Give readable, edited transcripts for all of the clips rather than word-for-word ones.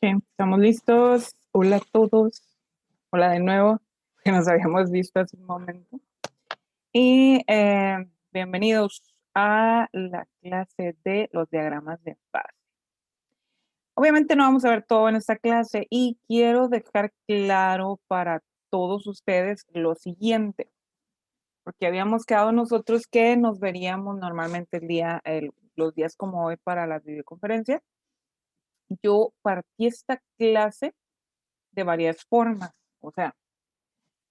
Estamos listos. Hola a todos. Hola de nuevo, que nos habíamos visto hace un momento. Y bienvenidos a la clase de los diagramas de fase. Obviamente no vamos a ver todo en esta clase y quiero dejar claro para todos ustedes lo siguiente, porque habíamos quedado nosotros que nos veríamos normalmente los días como hoy para las videoconferencias. Yo partí esta clase de varias formas, o sea,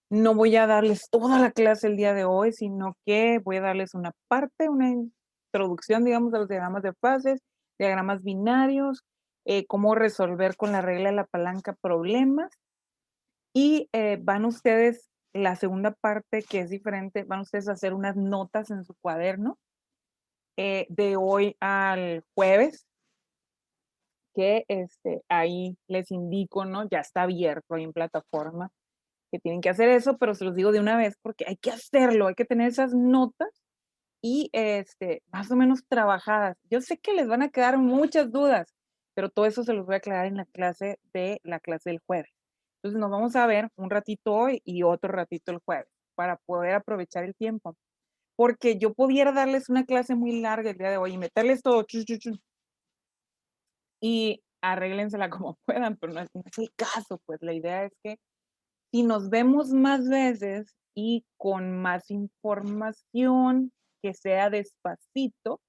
no voy a darles toda la clase el día de hoy, sino que voy a darles una parte, una introducción, digamos, de los diagramas de fases, diagramas binarios, cómo resolver con la regla de la palanca problemas. Y van ustedes, la segunda parte que es diferente, van ustedes a hacer unas notas en su cuaderno de hoy al jueves, que ahí les indico, ¿no? Ya está abierto ahí en plataforma que tienen que hacer eso, pero se los digo de una vez porque hay que hacerlo, hay que tener esas notas y más o menos trabajadas. Yo sé que les van a quedar muchas dudas, pero todo eso se los voy a aclarar en la clase del jueves. Entonces nos vamos a ver un ratito hoy y otro ratito el jueves para poder aprovechar el tiempo. Porque yo pudiera darles una clase muy larga el día de hoy y meterles todo y arréglensela como puedan, pero no es el caso, pues la idea es que si nos vemos más veces y con más información, que sea despacito,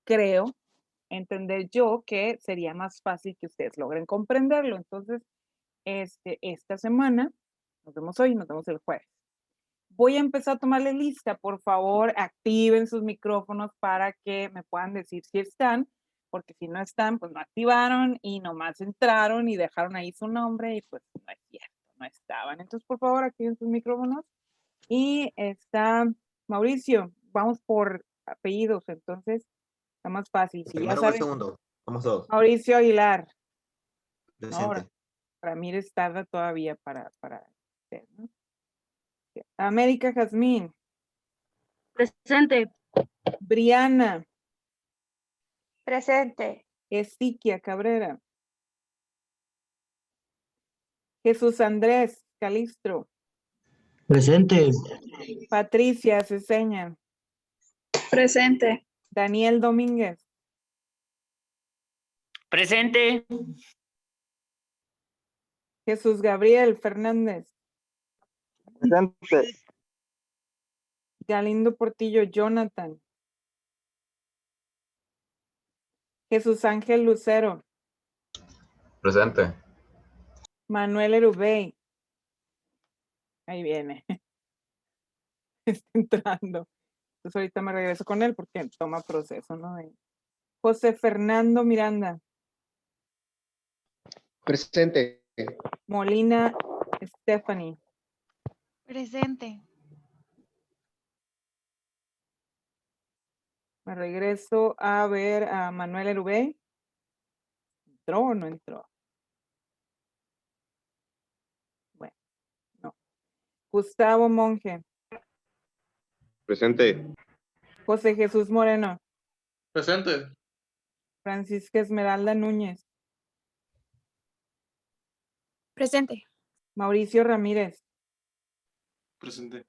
creo entender yo que sería más fácil que ustedes logren comprenderlo. Entonces, esta semana, nos vemos hoy, nos vemos el jueves. Voy a empezar a tomarle lista. Por favor, activen sus micrófonos para que me puedan decir si están, porque si no están, pues no activaron y nomás entraron y dejaron ahí su nombre y pues no es cierto, no estaban. Entonces, por favor, activen sus micrófonos. Y está Mauricio, vamos por apellidos, entonces está más fácil. ¿El Si ya primero o el saben, segundo? Somos dos. Mauricio Aguilar, ¿no? Presente. Ramírez tarda todavía para hacer, ¿no? América Jazmín, Presente. Briana, Presente. Estiquia Cabrera, Jesús Andrés Calistro, Presente. Patricia Ceseña, Presente. Daniel Domínguez, Presente. Jesús Gabriel Fernández, Presente. Galindo Portillo Jonathan, Jesús Ángel Lucero, Presente. Manuel Erubey, ahí viene, está entrando. Entonces ahorita me regreso con él porque toma proceso, ¿no? José Fernando Miranda, Presente. Molina Stephanie, Presente. me regreso a ver a Manuel Erubey. ¿Entró o no entró? Bueno, no. Gustavo Monge, Presente. José Jesús Moreno, Presente. Francisca Esmeralda Núñez, Presente. Mauricio Ramírez, Presente.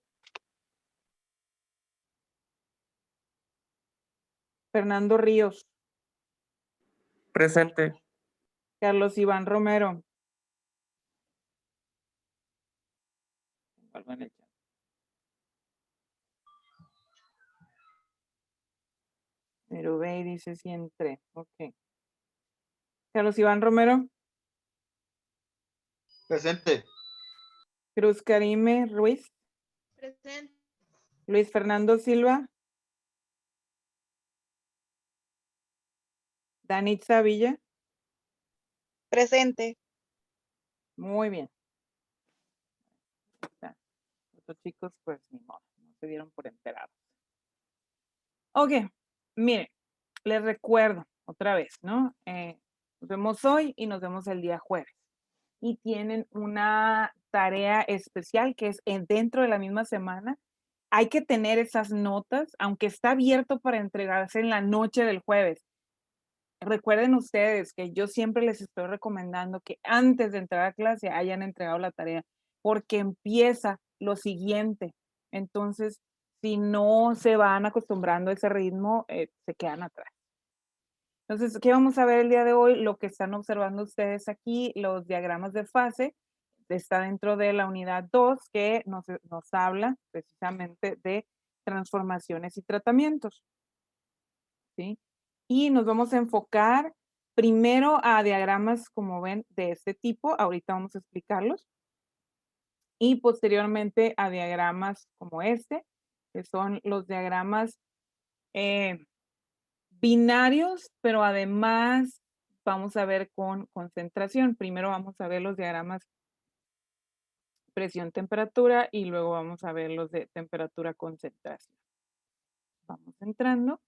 Fernando Ríos, Presente. Carlos Iván Romero. Erubey dice si entré. Ok. Carlos Iván Romero, Presente. Cruz Karime Ruiz, Presente. Luis Fernando Silva, Danitza Villa. Presente. Muy bien. Los chicos, pues ni modo, no se dieron por enterados. Ok, miren, les recuerdo otra vez, ¿no? Nos vemos hoy y nos vemos el día jueves. Y tienen una tarea especial que es dentro de la misma semana. Hay que tener esas notas, aunque está abierto para entregarse en la noche del jueves. recuerden ustedes que yo siempre les estoy recomendando que antes de entrar a clase hayan entregado la tarea, porque empieza lo siguiente. Entonces, si no se van acostumbrando a ese ritmo, se quedan atrás. Entonces, ¿qué vamos a ver el día de hoy? Lo que están observando ustedes aquí, los diagramas de fase, está dentro de la unidad 2 que nos habla precisamente de transformaciones y tratamientos, ¿sí? Y nos vamos a enfocar primero a diagramas, como ven, de este tipo. Ahorita vamos a explicarlos. Y posteriormente a diagramas como este, que son los diagramas binarios, pero además vamos a ver con concentración. Primero vamos a ver los diagramas presión-temperatura y luego vamos a ver los de temperatura-concentración. Vamos entrando.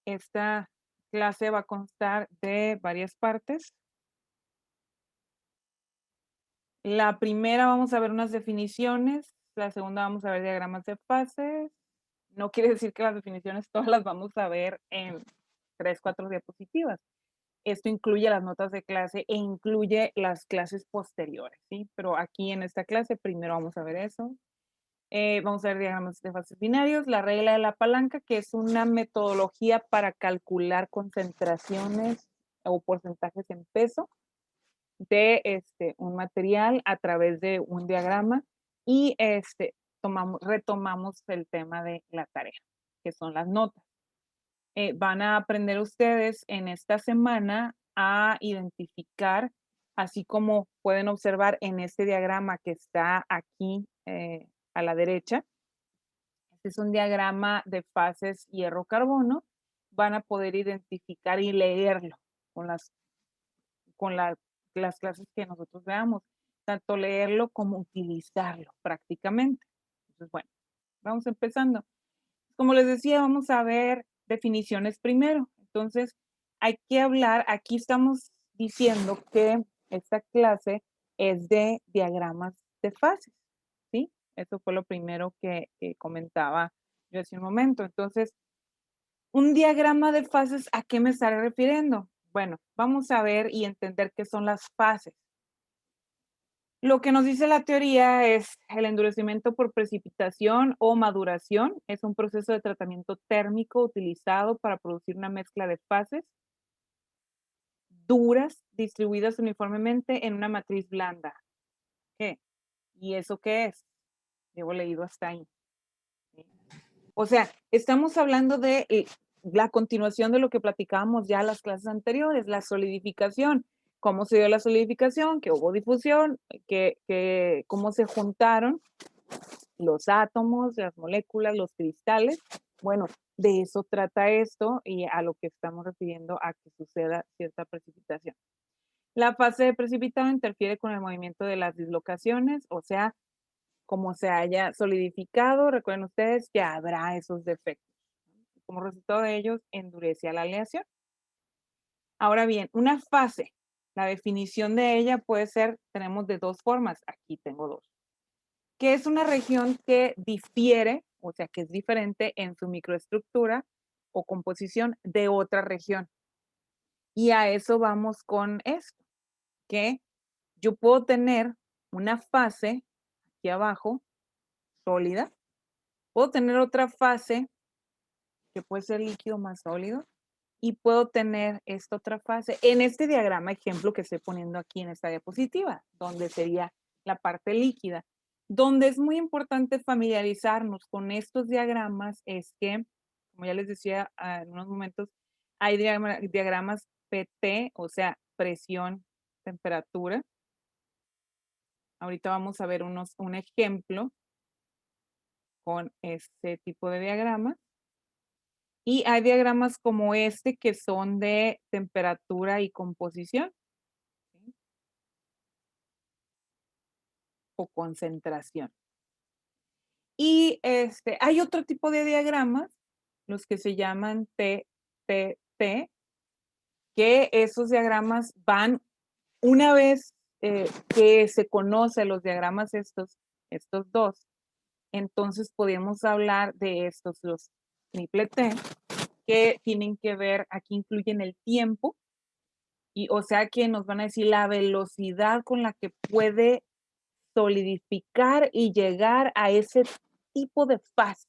Esta clase va a constar de varias partes. La primera vamos a ver unas definiciones, la segunda vamos a ver diagramas de fases. No quiere decir que las definiciones todas las vamos a ver en 3, 4 diapositivas. Esto incluye las notas de clase e incluye las clases posteriores, ¿sí? Pero aquí en esta clase primero vamos a ver eso. Vamos a ver diagramas de fases binarios, la regla de la palanca, que es una metodología para calcular concentraciones o porcentajes en peso de un material a través de un diagrama y retomamos el tema de la tarea, que son las notas. Van a aprender ustedes en esta semana a identificar, así como pueden observar en este diagrama que está aquí a la derecha. Este es un diagrama de fases hierro-carbono. Van a poder identificar y leerlo con las clases que nosotros veamos, tanto leerlo como utilizarlo prácticamente. Entonces, bueno, vamos empezando. Como les decía, vamos a ver definiciones primero. Entonces, hay que hablar, aquí estamos diciendo que esta clase es de diagramas de fases, ¿sí? Eso fue lo primero que comentaba yo hace un momento. Entonces, un diagrama de fases, ¿a qué me estaré refiriendo? Bueno, vamos a ver y entender qué son las fases. Lo que nos dice la teoría es el endurecimiento por precipitación o maduración. Es un proceso de tratamiento térmico utilizado para producir una mezcla de fases duras distribuidas uniformemente en una matriz blanda. ¿Qué? ¿Y eso qué es? Llevo leído hasta ahí. ¿Sí? O sea, estamos hablando de la continuación de lo que platicábamos ya en las clases anteriores, la solidificación. ¿Cómo se dio la solidificación? Que hubo difusión, cómo se juntaron los átomos, las moléculas, los cristales. Bueno, de eso trata esto y a lo que estamos refiriendo a que suceda cierta precipitación. La fase de precipitado interfiere con el movimiento de las dislocaciones, o sea, como se haya solidificado, recuerden ustedes que habrá esos defectos. Como resultado de ellos, endurece a la aleación. Ahora bien, una fase, la definición de ella puede ser, tenemos de dos formas, aquí tengo dos, que es una región que difiere, o sea, que es diferente en su microestructura o composición de otra región. Y a eso vamos con esto, que yo puedo tener una fase aquí abajo, sólida, puedo tener otra fase que puede ser líquido más sólido, y puedo tener esta otra fase en este diagrama ejemplo que estoy poniendo aquí en esta diapositiva, donde sería la parte líquida. Donde es muy importante familiarizarnos con estos diagramas es que, como ya les decía en unos momentos, hay diagramas PT, o sea, presión, temperatura. Ahorita vamos a ver un ejemplo con este tipo de diagramas. Y hay diagramas como este que son de temperatura y composición, ¿sí? O concentración. Y hay otro tipo de diagramas, los que se llaman TTT, que esos diagramas van una vez que se conocen los diagramas estos dos, entonces podemos hablar de estos, los triple T, que tienen que ver, aquí incluyen el tiempo, Y, o sea que nos van a decir la velocidad con la que puede solidificar y llegar a ese tipo de fase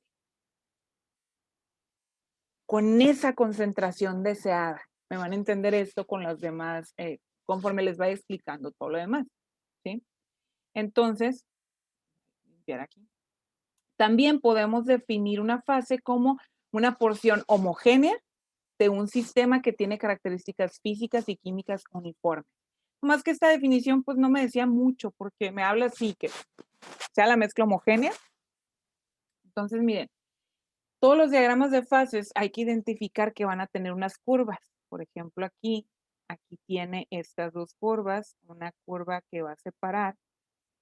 con esa concentración deseada. Me van a entender esto con las demás, conforme les vaya explicando todo lo demás, ¿sí? Entonces, limpiar aquí. También podemos definir una fase como una porción homogénea de un sistema que tiene características físicas y químicas uniformes. Más que esta definición, pues no me decía mucho, porque me habla así que sea la mezcla homogénea. Entonces, miren, todos los diagramas de fases hay que identificar que van a tener unas curvas. Por ejemplo, aquí tiene estas dos curvas, una curva que va a separar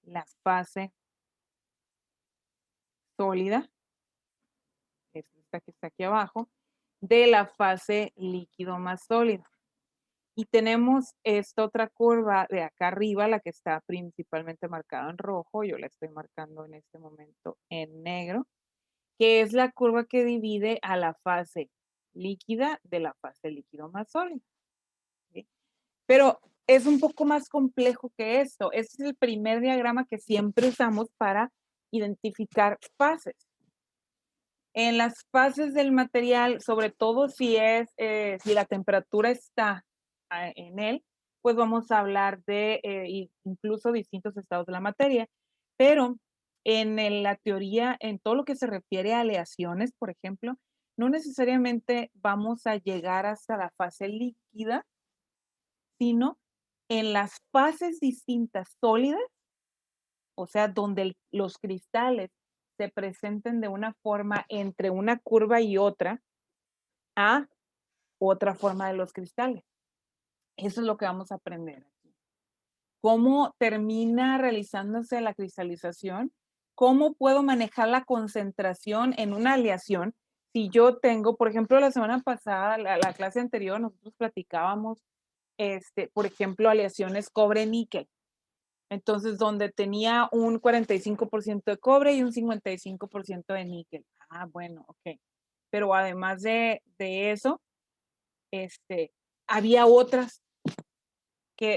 la fase sólida, es esta que está aquí abajo, de la fase líquido más sólido. Y tenemos esta otra curva de acá arriba, la que está principalmente marcada en rojo, yo la estoy marcando en este momento en negro, que es la curva que divide a la fase líquida de la fase líquido más sólido. ¿Sí? Pero es un poco más complejo que esto. Este es el primer diagrama que siempre usamos para identificar fases. En las fases del material, sobre todo si la temperatura está en él, pues vamos a hablar de incluso distintos estados de la materia. Pero en la teoría, en todo lo que se refiere a aleaciones, por ejemplo, no necesariamente vamos a llegar hasta la fase líquida, sino en las fases distintas sólidas, o sea, donde los cristales se presenten de una forma entre una curva y otra a otra forma de los cristales. Eso es lo que vamos a aprender aquí. ¿Cómo termina realizándose la cristalización? ¿Cómo puedo manejar la concentración en una aleación? Si yo tengo, por ejemplo, la semana pasada, la clase anterior, nosotros platicábamos, por ejemplo, aleaciones cobre-níquel. Entonces, donde tenía un 45% de cobre y un 55% de níquel. Ah, bueno, ok. Pero además de eso, había otras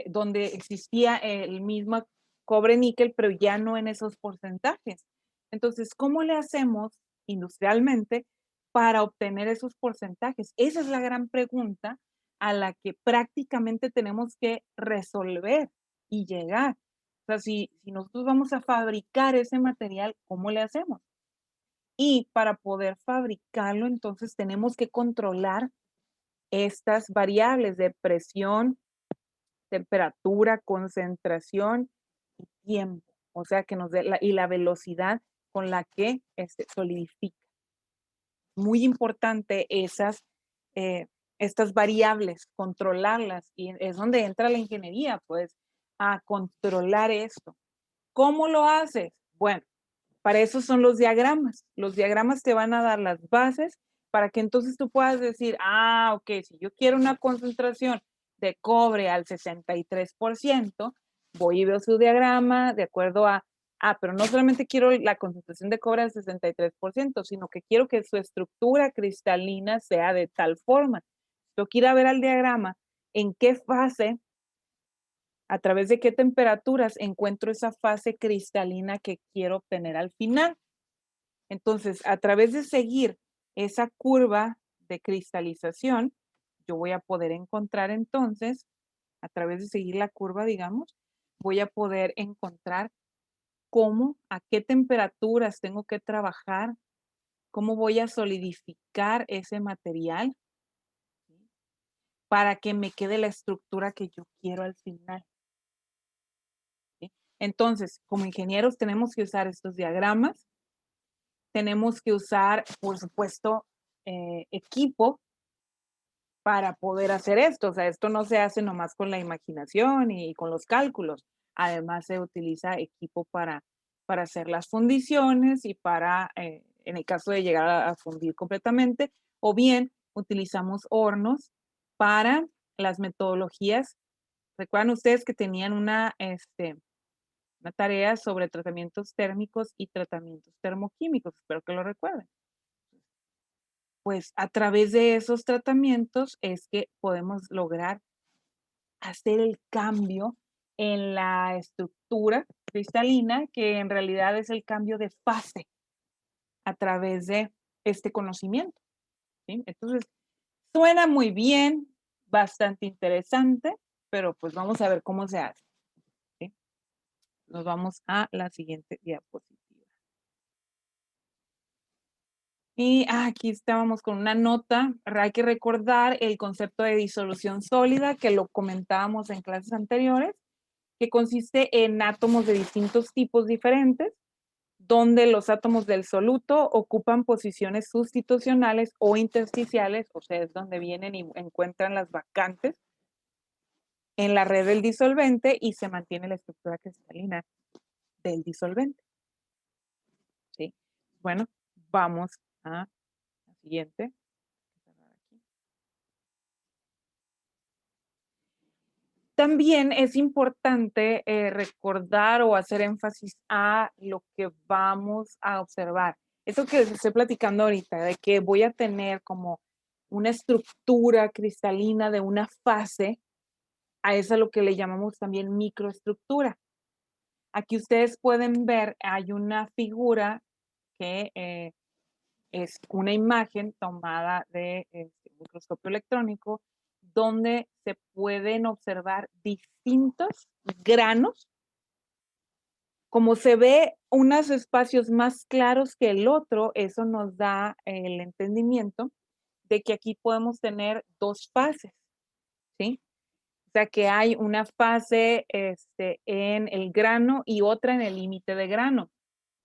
donde existía el mismo cobre-níquel, pero ya no en esos porcentajes. Entonces, ¿cómo le hacemos industrialmente para obtener esos porcentajes? Esa es la gran pregunta a la que prácticamente tenemos que resolver y llegar. O sea, si nosotros vamos a fabricar ese material, ¿cómo le hacemos? Y para poder fabricarlo, entonces tenemos que controlar estas variables de presión, temperatura, concentración y tiempo. O sea, que nos dé la velocidad con la que solidifica. Muy importante estas variables, controlarlas. Y es donde entra la ingeniería, pues, a controlar esto. ¿Cómo lo haces? Bueno, para eso son los diagramas. Los diagramas te van a dar las bases para que entonces tú puedas decir, ah, ok, si yo quiero una concentración de cobre al 63%, voy y veo su diagrama de acuerdo a, pero no solamente quiero la concentración de cobre al 63%, sino que quiero que su estructura cristalina sea de tal forma. Yo quiero ir a ver al diagrama en qué fase, a través de qué temperaturas encuentro esa fase cristalina que quiero obtener al final. Entonces, a través de seguir esa curva de cristalización, yo voy a poder encontrar entonces, a través de seguir la curva, digamos, voy a poder encontrar a qué temperaturas tengo que trabajar, cómo voy a solidificar ese material para que me quede la estructura que yo quiero al final. ¿Sí? Entonces, como ingenieros tenemos que usar estos diagramas, tenemos que usar, por supuesto, equipo para poder hacer esto. O sea, esto no se hace nomás con la imaginación y con los cálculos. Además, se utiliza equipo para hacer las fundiciones y para, en el caso de llegar a fundir completamente, o bien utilizamos hornos para las metodologías. ¿Recuerdan ustedes que tenían una tarea sobre tratamientos térmicos y tratamientos termoquímicos? Espero que lo recuerden. Pues a través de esos tratamientos es que podemos lograr hacer el cambio en la estructura cristalina, que en realidad es el cambio de fase a través de este conocimiento, ¿sí? Entonces, suena muy bien, bastante interesante, pero pues vamos a ver cómo se hace, ¿sí? Nos vamos a la siguiente diapositiva. Y aquí estábamos con una nota. Hay que recordar el concepto de disolución sólida, que lo comentábamos en clases anteriores, que consiste en átomos de distintos tipos diferentes, donde los átomos del soluto ocupan posiciones sustitucionales o intersticiales, o sea, es donde vienen y encuentran las vacantes en la red del disolvente y se mantiene la estructura cristalina del disolvente. ¿Sí? Bueno, vamos a la siguiente. También es importante recordar o hacer énfasis a lo que vamos a observar. Eso que les estoy platicando ahorita, de que voy a tener como una estructura cristalina de una fase, a eso es lo que le llamamos también microestructura. Aquí ustedes pueden ver, hay una figura que es una imagen tomada de microscopio electrónico, donde se pueden observar distintos granos. Como se ve unos espacios más claros que el otro, eso nos da el entendimiento de que aquí podemos tener dos fases, ¿sí? O sea, que hay una fase en el grano y otra en el límite de grano.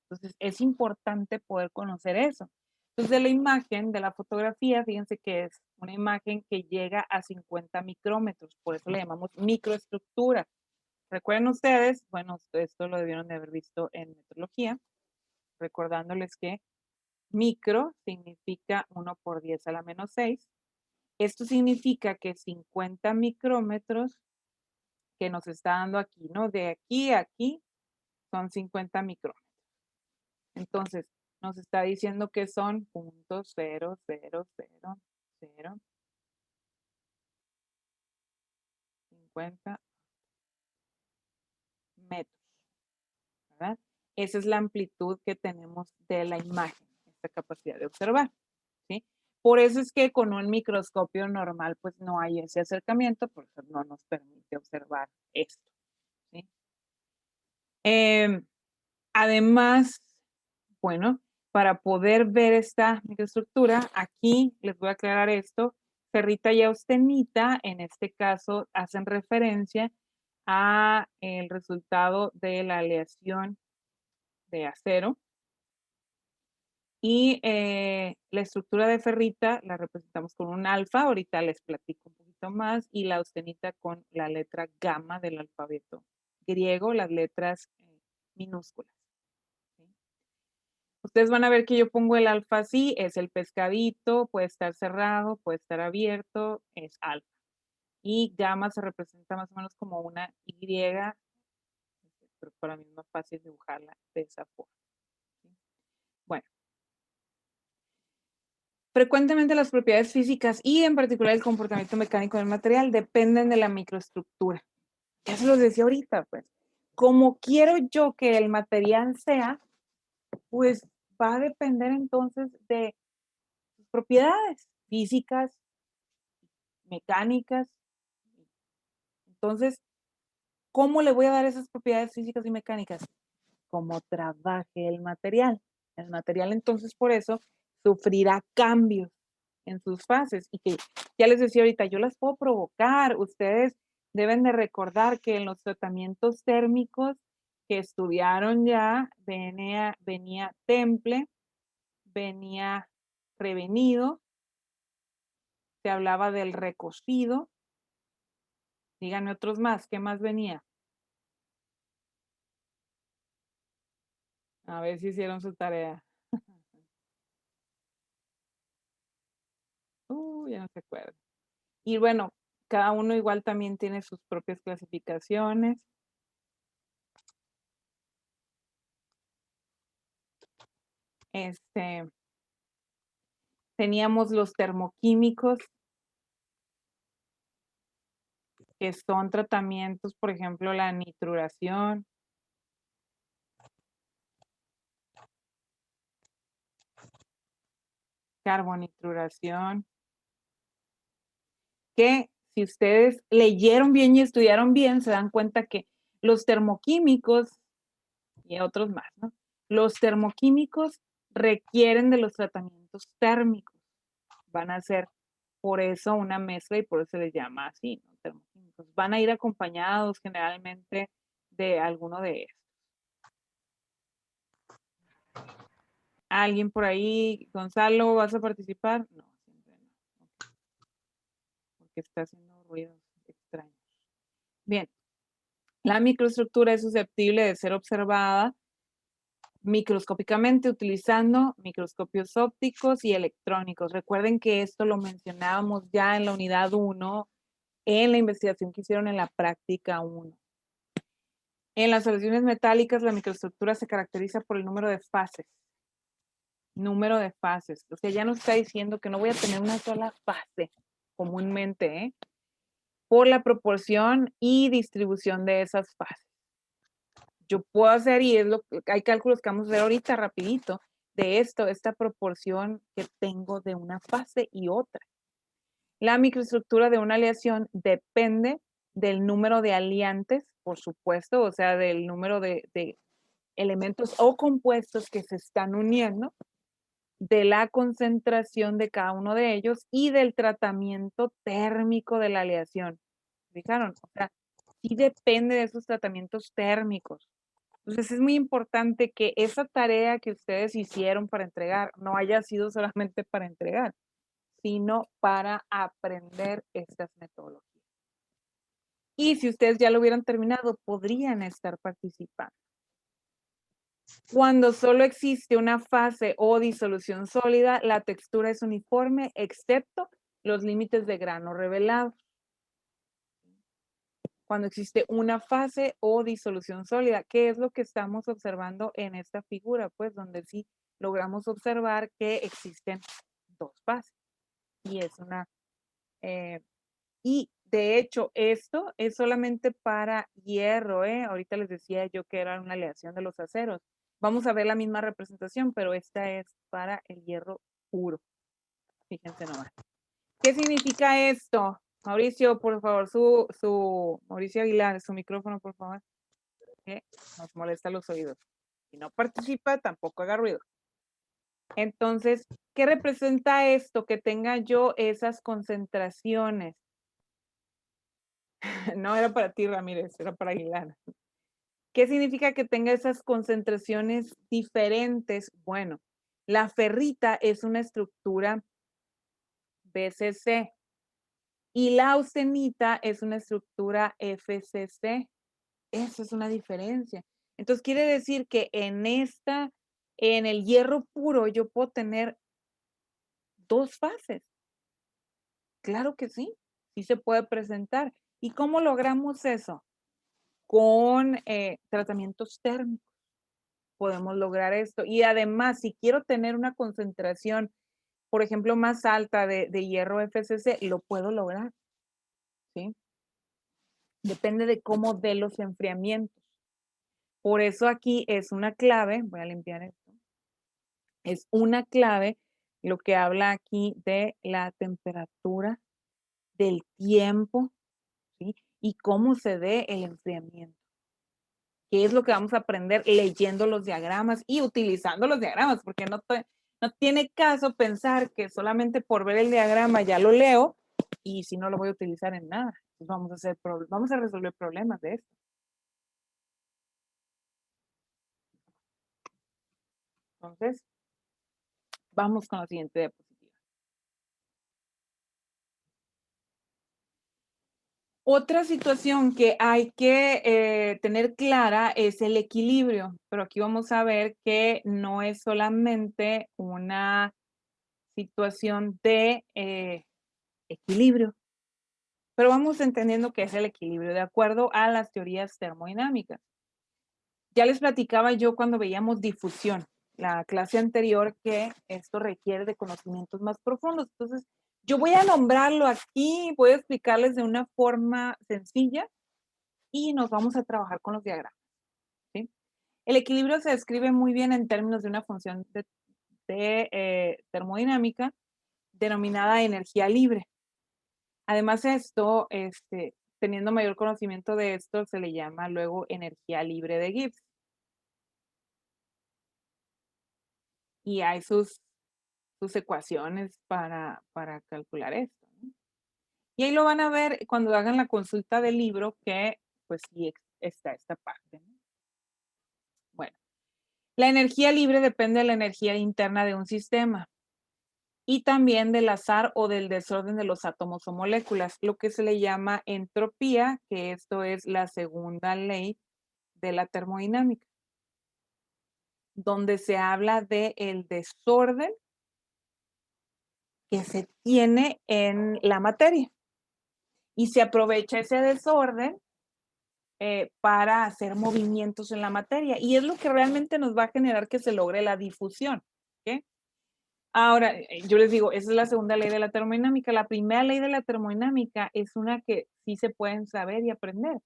Entonces, es importante poder conocer eso. Entonces, de la imagen, de la fotografía, fíjense que es una imagen que llega a 50 micrómetros, por eso le llamamos microestructura. Recuerden ustedes, bueno, esto lo debieron de haber visto en metrología, recordándoles que micro significa 1 por 10 a la menos 6. Esto significa que 50 micrómetros que nos está dando aquí, ¿no? De aquí a aquí son 50 micrómetros. Entonces, nos está diciendo que son 0.0000 50 metros, ¿verdad? Esa es la amplitud que tenemos de la imagen, esta capacidad de observar, ¿sí? Por eso es que con un microscopio normal, pues no hay ese acercamiento, por eso no nos permite observar esto, ¿sí? Además, bueno, para poder ver esta microestructura, aquí les voy a aclarar esto, ferrita y austenita, en este caso, hacen referencia a el resultado de la aleación de acero. Y la estructura de ferrita la representamos con un alfa, ahorita les platico un poquito más, y la austenita con la letra gamma del alfabeto griego, las letras minúsculas. ¿Sí? Ustedes van a ver que yo pongo el alfa así, es el pescadito, puede estar cerrado, puede estar abierto, es alfa. Y gamma se representa más o menos como una Y, pero para mí es más fácil dibujarla de esa forma. ¿Sí? Bueno. Frecuentemente las propiedades físicas y en particular el comportamiento mecánico del material dependen de la microestructura. Ya se los decía ahorita, pues. Como quiero yo que el material sea, pues va a depender entonces de sus propiedades físicas, mecánicas. Entonces, ¿cómo le voy a dar esas propiedades físicas y mecánicas? Como trabaje el material. El material entonces por eso sufrirá cambios en sus fases y que ya les decía ahorita, yo las puedo provocar. Ustedes deben de recordar que en los tratamientos térmicos que estudiaron ya venía temple, venía prevenido, se hablaba del recocido. Díganme otros más, ¿qué más venía? A ver si hicieron su tarea. Ya no se acuerda. Y bueno, cada uno igual también tiene sus propias clasificaciones. Teníamos los termoquímicos. que son tratamientos, por ejemplo, la nitruración, carbonitruración, que si ustedes leyeron bien y estudiaron bien, se dan cuenta que los termoquímicos y otros más, ¿no? Los termoquímicos requieren de los tratamientos térmicos. Van a ser por eso una mezcla y por eso se les llama así, ¿no? Termoquímicos. Van a ir acompañados generalmente de alguno de estos. ¿Alguien por ahí? Gonzalo, ¿vas a participar? No, siempre no. Ok. Porque está haciendo ruidos extraños. Bien. La microestructura es susceptible de ser observada microscópicamente utilizando microscopios ópticos y electrónicos. Recuerden que esto lo mencionábamos ya en la unidad 1, en la investigación que hicieron en la práctica 1. En las soluciones metálicas, la microestructura se caracteriza por el número de fases. Número de fases. O sea, ya nos está diciendo que no voy a tener una sola fase comúnmente, ¿eh? Por la proporción y distribución de esas fases. Yo puedo hacer, y es lo que hay cálculos que vamos a ver ahorita rapidito, de esta proporción que tengo de una fase y otra. La microestructura de una aleación depende del número de aliantes, por supuesto, o sea, del número de elementos o compuestos que se están uniendo, de la concentración de cada uno de ellos y del tratamiento térmico de la aleación. ¿Fijaron? O sea, sí depende de esos tratamientos térmicos. Entonces es muy importante que esa tarea que ustedes hicieron para entregar no haya sido solamente para entregar, sino para aprender estas metodologías. Y si ustedes ya lo hubieran terminado, podrían estar participando. Cuando solo existe una fase o disolución sólida, la textura es uniforme, excepto los límites de grano revelados. Cuando existe una fase o disolución sólida, ¿qué es lo que estamos observando en esta figura? Pues donde sí logramos observar que existen dos fases. Y es una... y de hecho, esto es solamente para hierro, ¿eh? Ahorita les decía yo que era una aleación de los aceros. Vamos a ver la misma representación, pero esta es para el hierro puro. Fíjense nomás. ¿Qué significa esto? Mauricio, por favor, Mauricio Aguilar, su micrófono, por favor. Que nos molesta los oídos. Si no participa, tampoco haga ruido. Entonces, ¿qué representa esto? Que tenga yo esas concentraciones. No era para ti, Ramírez, era para Aguilar. ¿Qué significa que tenga esas concentraciones diferentes? Bueno, la ferrita es una estructura BCC y la austenita es una estructura FCC. Eso es una diferencia. Entonces quiere decir que en el hierro puro yo puedo tener dos fases. Claro que sí, sí se puede presentar. ¿Y cómo logramos eso? Con tratamientos térmicos podemos lograr esto. Y además, si quiero tener una concentración, por ejemplo, más alta de hierro FCC, lo puedo lograr. ¿Sí? Depende de cómo dé los enfriamientos. Por eso aquí es una clave, voy a limpiar esto, es una clave lo que habla aquí de la temperatura, del tiempo, ¿sí? Y cómo se dé el enfriamiento. ¿Qué es lo que vamos a aprender leyendo los diagramas y utilizando los diagramas? Porque no tiene caso pensar que solamente por ver el diagrama ya lo leo y si no lo voy a utilizar en nada. Entonces vamos a resolver problemas de esto. Entonces, vamos con la siguiente diapositiva. Otra situación que hay que tener clara es el equilibrio, pero aquí vamos a ver que no es solamente una situación de equilibrio, pero vamos entendiendo qué es el equilibrio de acuerdo a las teorías termodinámicas. Ya les platicaba yo cuando veíamos difusión, la clase anterior, que esto requiere de conocimientos más profundos. Entonces, Yo voy a nombrarlo aquí, voy a explicarles de una forma sencilla y nos vamos a trabajar con los diagramas. ¿Sí? El equilibrio se describe muy bien en términos de una función de termodinámica denominada energía libre. Además, esto, teniendo mayor conocimiento de esto, se le llama luego energía libre de Gibbs. Y hay sus ecuaciones para calcular esto, ¿no? Y ahí lo van a ver cuando hagan la consulta del libro, que pues sí está esta parte, ¿no? Bueno, la energía libre depende de la energía interna de un sistema y también del azar o del desorden de los átomos o moléculas, lo que se le llama entropía, que esto es la segunda ley de la termodinámica, donde se habla de el desorden que se tiene en la materia. Y se aprovecha ese desorden para hacer movimientos en la materia. Y es lo que realmente nos va a generar que se logre la difusión. ¿Okay? Ahora, yo les digo, esa es la segunda ley de la termodinámica. La primera ley de la termodinámica es una que sí se pueden saber y aprender.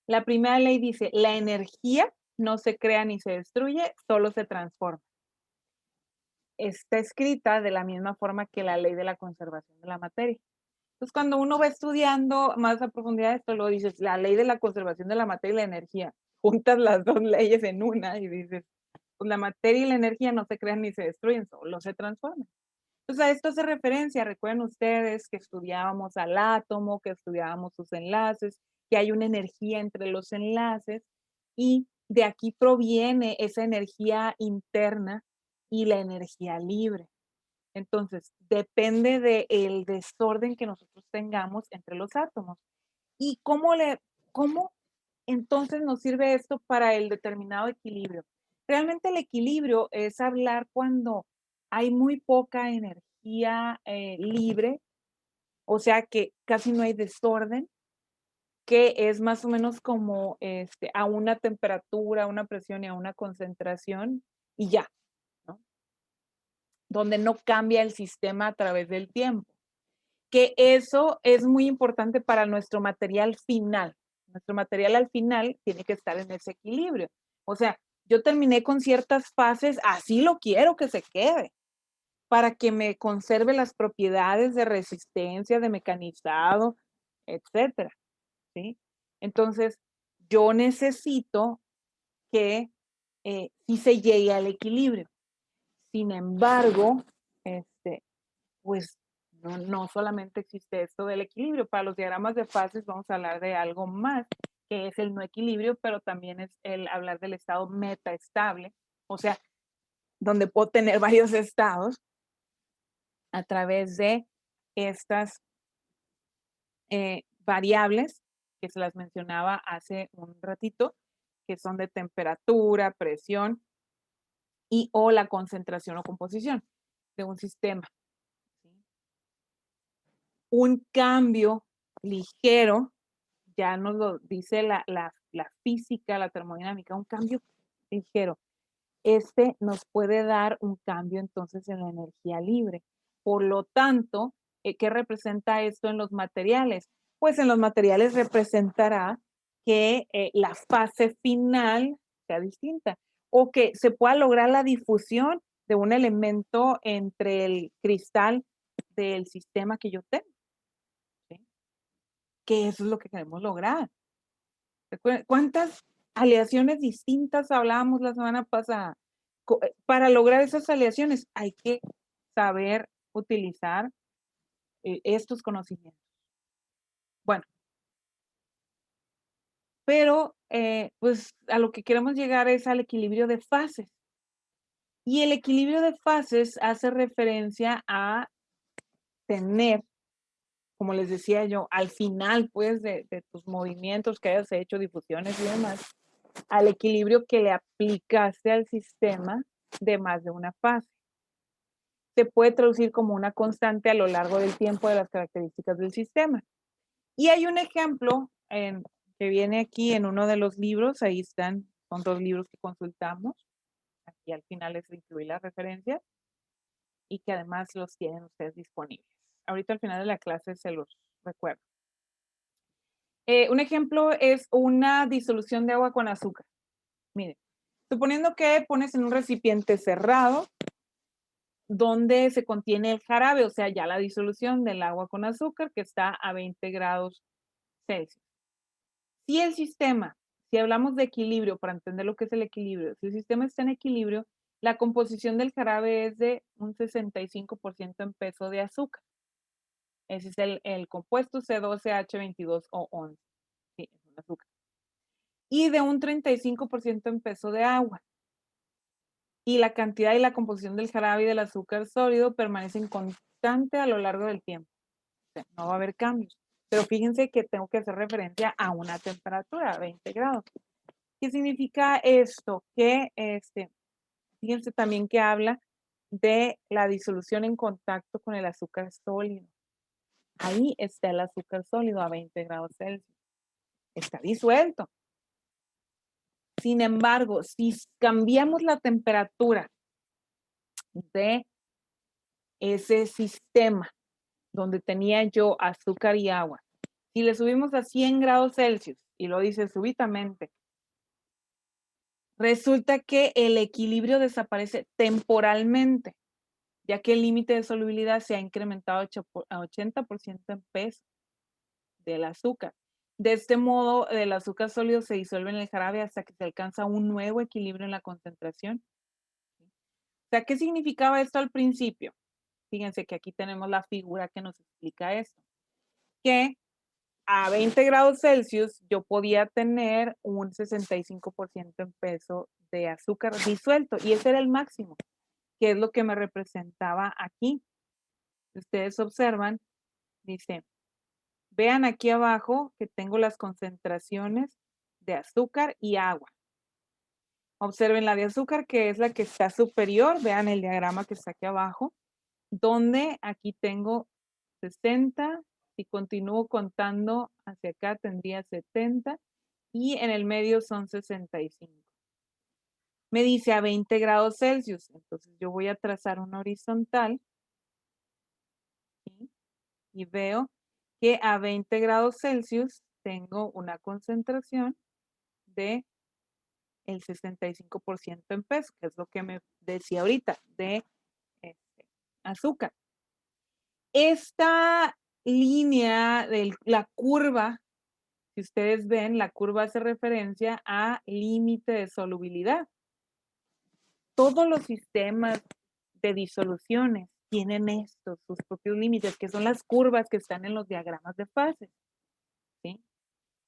La primera ley dice, la energía no se crea ni se destruye, solo se transforma. Está escrita de la misma forma que la ley de la conservación de la materia. Entonces, cuando uno va estudiando más a profundidad esto, lo dices, la ley de la conservación de la materia y la energía, juntas las dos leyes en una y dices, pues la materia y la energía no se crean ni se destruyen, solo se transforman. Entonces, a esto hace referencia, recuerden ustedes que estudiábamos al átomo, que estudiábamos sus enlaces, que hay una energía entre los enlaces y de aquí proviene esa energía interna y la energía libre. Entonces, depende del desorden que nosotros tengamos entre los átomos. ¿Y cómo entonces nos sirve esto para el determinado equilibrio? Realmente el equilibrio es hablar cuando hay muy poca energía libre, o sea que casi no hay desorden, que es más o menos como a una temperatura, a una presión y a una concentración y ya, ¿no? Donde no cambia el sistema a través del tiempo. Que eso es muy importante para nuestro material final. Nuestro material al final tiene que estar en ese equilibrio. O sea, yo terminé con ciertas fases, así lo quiero que se quede, para que me conserve las propiedades de resistencia, de mecanizado, etcétera, ¿sí? Entonces, yo necesito que sí se llegue al equilibrio. Sin embargo, pues no solamente existe esto del equilibrio. Para los diagramas de fases vamos a hablar de algo más, que es el no equilibrio, pero también es el hablar del estado metaestable, o sea, donde puedo tener varios estados a través de estas variables que se las mencionaba hace un ratito, que son de temperatura, presión y o la concentración o composición de un sistema. Un cambio ligero, ya nos lo dice la física, la termodinámica, un cambio ligero. Nos puede dar un cambio entonces en la energía libre. Por lo tanto, ¿qué representa esto en los materiales? Pues en los materiales representará que la fase final sea distinta o que se pueda lograr la difusión de un elemento entre el cristal del sistema que yo tengo. Que eso es lo que queremos lograr. ¿Cuántas aleaciones distintas hablábamos la semana pasada? Para lograr esas aleaciones hay que saber utilizar estos conocimientos. Bueno, pero pues a lo que queremos llegar es al equilibrio de fases. Y el equilibrio de fases hace referencia a tener, como les decía yo, al final, pues, de tus movimientos que hayas hecho, difusiones y demás, al equilibrio que le aplicaste al sistema de más de una fase. Se puede traducir como una constante a lo largo del tiempo de las características del sistema. Y hay un ejemplo que viene aquí en uno de los libros, ahí están, son dos libros que consultamos, aquí al final les incluí las referencias y que además los tienen ustedes disponibles. ahorita al final de la clase se los recuerdo. Un ejemplo es una disolución de agua con azúcar. Miren, suponiendo que pones en un recipiente cerrado donde se contiene el jarabe, o sea, ya la disolución del agua con azúcar que está a 20 grados Celsius. Si el sistema, si hablamos de equilibrio, para entender lo que es el equilibrio, si el sistema está en equilibrio, la composición del jarabe es de un 65% en peso de azúcar. Ese es el compuesto C12H22O11. Sí, es un azúcar. Y de un 35% en peso de agua. Y la cantidad y la composición del jarabe y del azúcar sólido permanecen constante a lo largo del tiempo. O sea, no va a haber cambios. Pero fíjense que tengo que hacer referencia a una temperatura, a 20 grados. ¿Qué significa esto? Que, fíjense también que habla de la disolución en contacto con el azúcar sólido. Ahí está el azúcar sólido a 20 grados Celsius. Está disuelto. Sin embargo, si cambiamos la temperatura de ese sistema donde tenía yo azúcar y agua, si le subimos a 100 grados Celsius, y lo dice súbitamente, resulta que el equilibrio desaparece temporalmente, ya que el límite de solubilidad se ha incrementado a 80% en peso del azúcar. De este modo, el azúcar sólido se disuelve en el jarabe hasta que se alcanza un nuevo equilibrio en la concentración. O sea, ¿qué significaba esto al principio? Fíjense que aquí tenemos la figura que nos explica esto. Que a 20 grados Celsius yo podía tener un 65% en peso de azúcar disuelto y ese era el máximo, que es lo que me representaba aquí. Si ustedes observan, dice, vean aquí abajo que tengo las concentraciones de azúcar y agua. Observen la de azúcar, que es la que está superior. Vean el diagrama que está aquí abajo, donde aquí tengo 60. Si continúo contando hacia acá, tendría 70. Y en el medio son 65. Me dice a 20 grados Celsius. Entonces yo voy a trazar una horizontal. ¿Sí? Y veo que a 20 grados Celsius tengo una concentración de el 65% en peso, que es lo que me decía ahorita, de azúcar. Esta línea de la curva, si ustedes ven, la curva hace referencia a límite de solubilidad. Todos los sistemas de disoluciones tienen estos, sus propios límites, que son las curvas que están en los diagramas de fases. ¿Sí?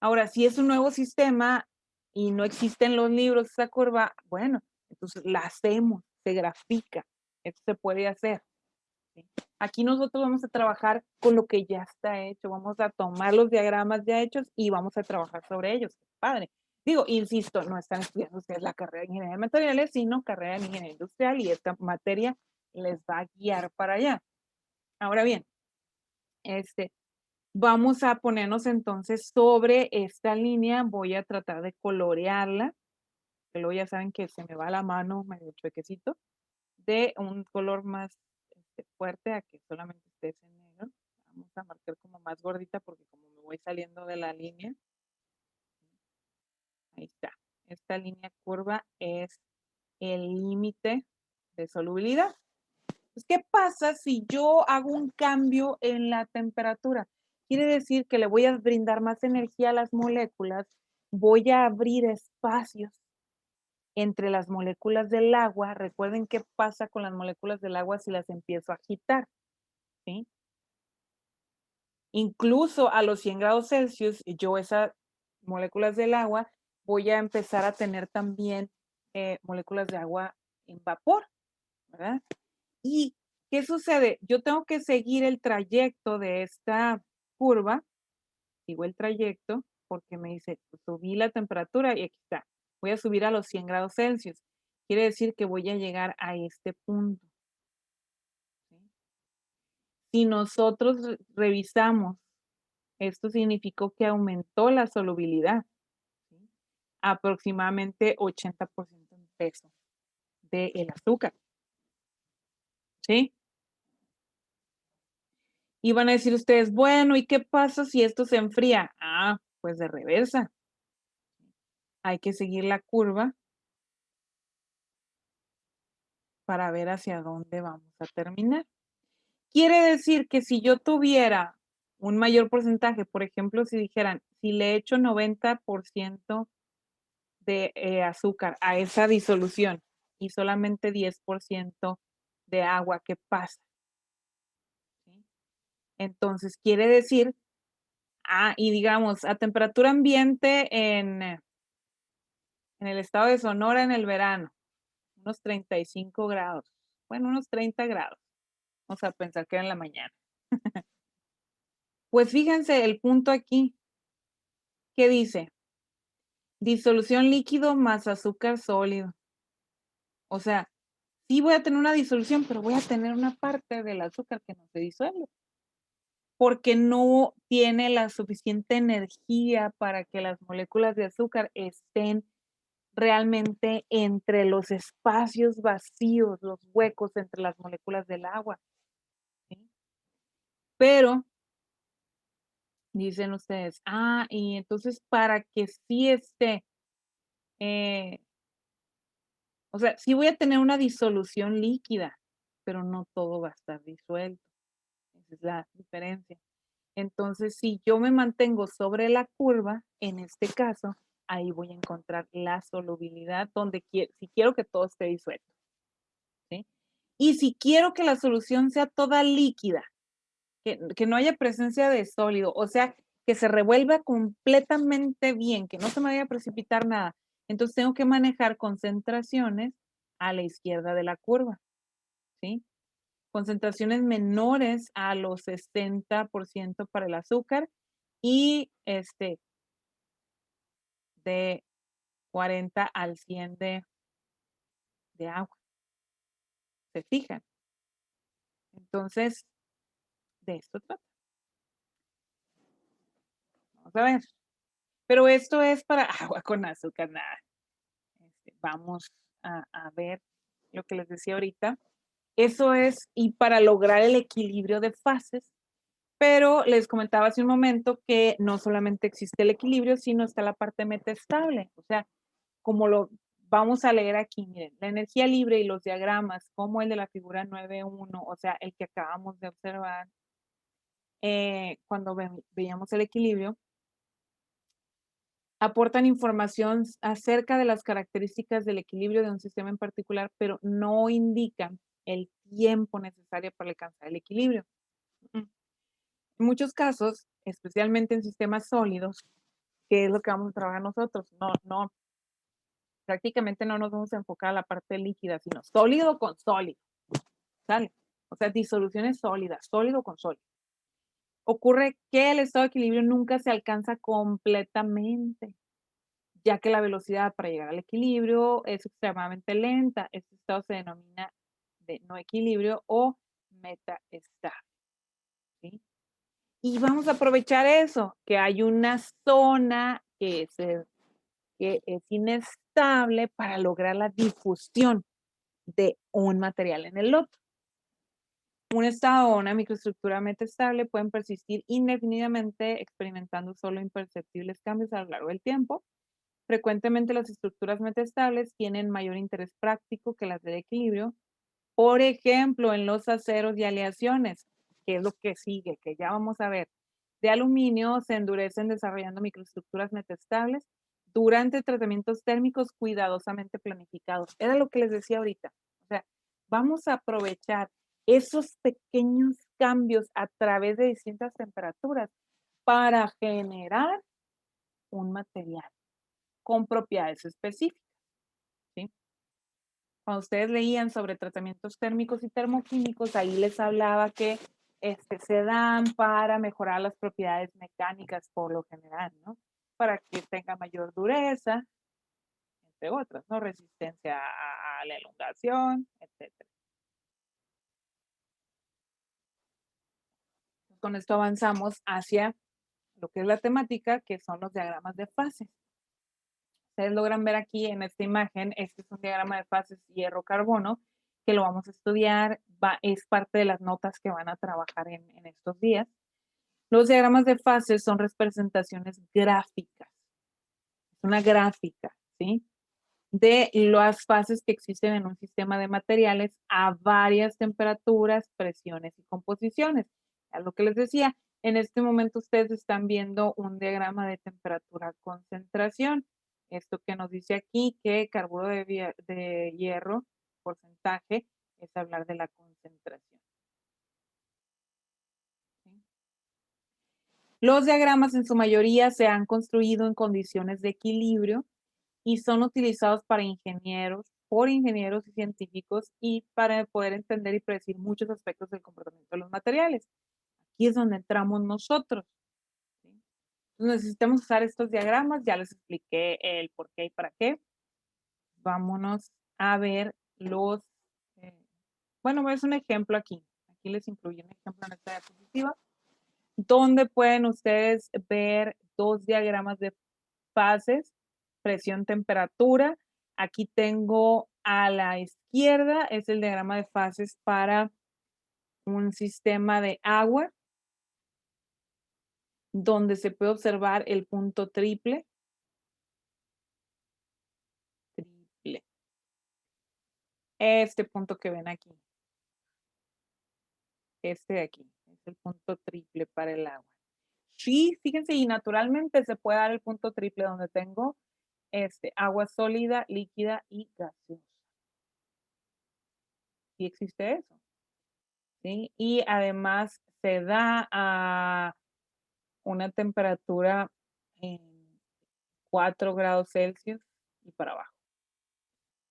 Ahora, si es un nuevo sistema y no existe en los libros esa curva, bueno, entonces la hacemos, se grafica, esto se puede hacer. ¿Sí? Aquí nosotros vamos a trabajar con lo que ya está hecho, vamos a tomar los diagramas ya hechos y vamos a trabajar sobre ellos. Padre. Digo, insisto, no están estudiando ustedes la carrera de Ingeniería de Materiales, sino carrera de Ingeniería Industrial y esta materia les va a guiar para allá. Ahora bien, vamos a ponernos entonces sobre esta línea, voy a tratar de colorearla, que luego ya saben que se me va la mano medio chuequecito, de un color más fuerte a que solamente esté en negro. Vamos a marcar como más gordita porque como me voy saliendo de la línea. Ahí está. Esta línea curva es el límite de solubilidad. Pues, ¿qué pasa si yo hago un cambio en la temperatura? Quiere decir que le voy a brindar más energía a las moléculas, voy a abrir espacios entre las moléculas del agua. Recuerden qué pasa con las moléculas del agua si las empiezo a agitar, ¿sí? Incluso a los 100 grados Celsius, yo esas moléculas del agua voy a empezar a tener también moléculas de agua en vapor, ¿verdad? ¿Y qué sucede? Yo tengo que seguir el trayecto de esta curva, sigo el trayecto porque me dice, pues, subí la temperatura y aquí está. Voy a subir a los 100 grados Celsius. Quiere decir que voy a llegar a este punto. ¿Sí? Si nosotros revisamos, esto significó que aumentó la solubilidad, ¿sí? Aproximadamente 80% en peso del azúcar. ¿Sí? Y van a decir ustedes, bueno, ¿y qué pasa si esto se enfría? Ah, pues de reversa. Hay que seguir la curva para ver hacia dónde vamos a terminar. Quiere decir que si yo tuviera un mayor porcentaje, por ejemplo, si dijeran, si le echo 90% de azúcar a esa disolución y solamente 10% de agua, ¿qué pasa? ¿Sí? Entonces, quiere decir, y digamos, a temperatura ambiente en el estado de Sonora en el verano, unos 35 grados, bueno, unos 30 grados. Vamos a pensar que era en la mañana. Pues fíjense el punto aquí, ¿qué dice? Disolución líquido más azúcar sólido. O sea, sí voy a tener una disolución, pero voy a tener una parte del azúcar que no se disuelve. Porque no tiene la suficiente energía para que las moléculas de azúcar estén realmente entre los espacios vacíos, los huecos entre las moléculas del agua. ¿Sí? Pero, dicen ustedes, y entonces para que sí esté, o sea, sí voy a tener una disolución líquida, pero no todo va a estar disuelto. Esa es la diferencia. Entonces, si yo me mantengo sobre la curva, en este caso, ahí voy a encontrar la solubilidad donde si quiero que todo esté disuelto. ¿Sí? Y si quiero que la solución sea toda líquida, que no haya presencia de sólido, o sea, que se revuelva completamente bien, que no se me vaya a precipitar nada, entonces tengo que manejar concentraciones a la izquierda de la curva. ¿Sí? Concentraciones menores a los 60% para el azúcar y de 40 al 100 de agua. ¿Se fijan? Entonces, de esto trata. Vamos a ver. Pero esto es para agua con azúcar, nada. Vamos a ver lo que les decía ahorita. Eso es, y para lograr el equilibrio de fases, pero les comentaba hace un momento que no solamente existe el equilibrio, sino está la parte metastable. O sea, como lo vamos a leer aquí, miren, la energía libre y los diagramas, como el de la figura 9.1, o sea, el que acabamos de observar cuando veíamos el equilibrio, aportan información acerca de las características del equilibrio de un sistema en particular, pero no indican el tiempo necesario para alcanzar el equilibrio. En muchos casos, especialmente en sistemas sólidos, que es lo que vamos a trabajar nosotros, prácticamente no nos vamos a enfocar a la parte líquida, sino sólido con sólido, ¿sale? O sea, disoluciones sólidas, sólido con sólido. Ocurre que el estado de equilibrio nunca se alcanza completamente, ya que la velocidad para llegar al equilibrio es extremadamente lenta. Este estado se denomina de no equilibrio o metaestable. ¿Sí? Y vamos a aprovechar eso, que hay una zona que es inestable para lograr la difusión de un material en el otro. Un estado o una microestructura metastable pueden persistir indefinidamente experimentando solo imperceptibles cambios a lo largo del tiempo. Frecuentemente las estructuras metaestables tienen mayor interés práctico que las de equilibrio. Por ejemplo, en los aceros y aleaciones, que es lo que sigue, que ya vamos a ver, de aluminio se endurecen desarrollando microestructuras metaestables durante tratamientos térmicos cuidadosamente planificados. Era lo que les decía ahorita. O sea, vamos a aprovechar esos pequeños cambios a través de distintas temperaturas para generar un material con propiedades específicas. ¿Sí? Cuando ustedes leían sobre tratamientos térmicos y termoquímicos, ahí les hablaba que se dan para mejorar las propiedades mecánicas por lo general, ¿no? Para que tenga mayor dureza, entre otras, ¿no? Resistencia a la elongación, etc. Con esto avanzamos hacia lo que es la temática, que son los diagramas de fases. Ustedes logran ver aquí en esta imagen, este es un diagrama de fases hierro-carbono, que lo vamos a estudiar, es parte de las notas que van a trabajar en estos días. Los diagramas de fases son representaciones gráficas. Es una gráfica, ¿sí? De las fases que existen en un sistema de materiales a varias temperaturas, presiones y composiciones. A lo que les decía, en este momento ustedes están viendo un diagrama de temperatura-concentración. Esto que nos dice aquí que carburo de hierro, porcentaje, es hablar de la concentración. ¿Sí? Los diagramas en su mayoría se han construido en condiciones de equilibrio y son utilizados para por ingenieros y científicos y para poder entender y predecir muchos aspectos del comportamiento de los materiales. Aquí es donde entramos nosotros. ¿Sí? Entonces necesitamos usar estos diagramas, ya les expliqué el por qué y para qué. Vámonos a ver bueno, es un ejemplo aquí. Aquí les incluyo un ejemplo en esta diapositiva, donde pueden ustedes ver dos diagramas de fases, presión, temperatura. Aquí tengo a la izquierda, es el diagrama de fases para un sistema de agua, donde se puede observar el punto triple. Este punto que ven aquí. Este de aquí, es el punto triple para el agua. Sí, fíjense, y naturalmente se puede dar el punto triple donde tengo agua sólida, líquida y gaseosa. Sí existe eso. ¿Sí? Y además se da a una temperatura en 4 grados Celsius y para abajo.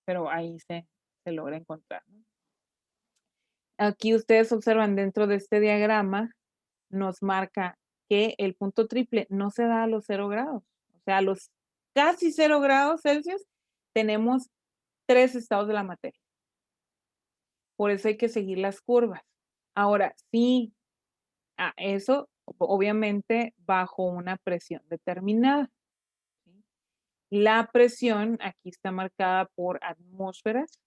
Pero ahí se logra encontrar, ¿no? Aquí ustedes observan dentro de este diagrama, nos marca que el punto triple no se da a los 0 grados. O sea, a los casi 0 grados Celsius tenemos 3 estados de la materia. Por eso hay que seguir las curvas. Ahora, sí, eso obviamente bajo una presión determinada. ¿Sí? La presión aquí está marcada por atmósferas,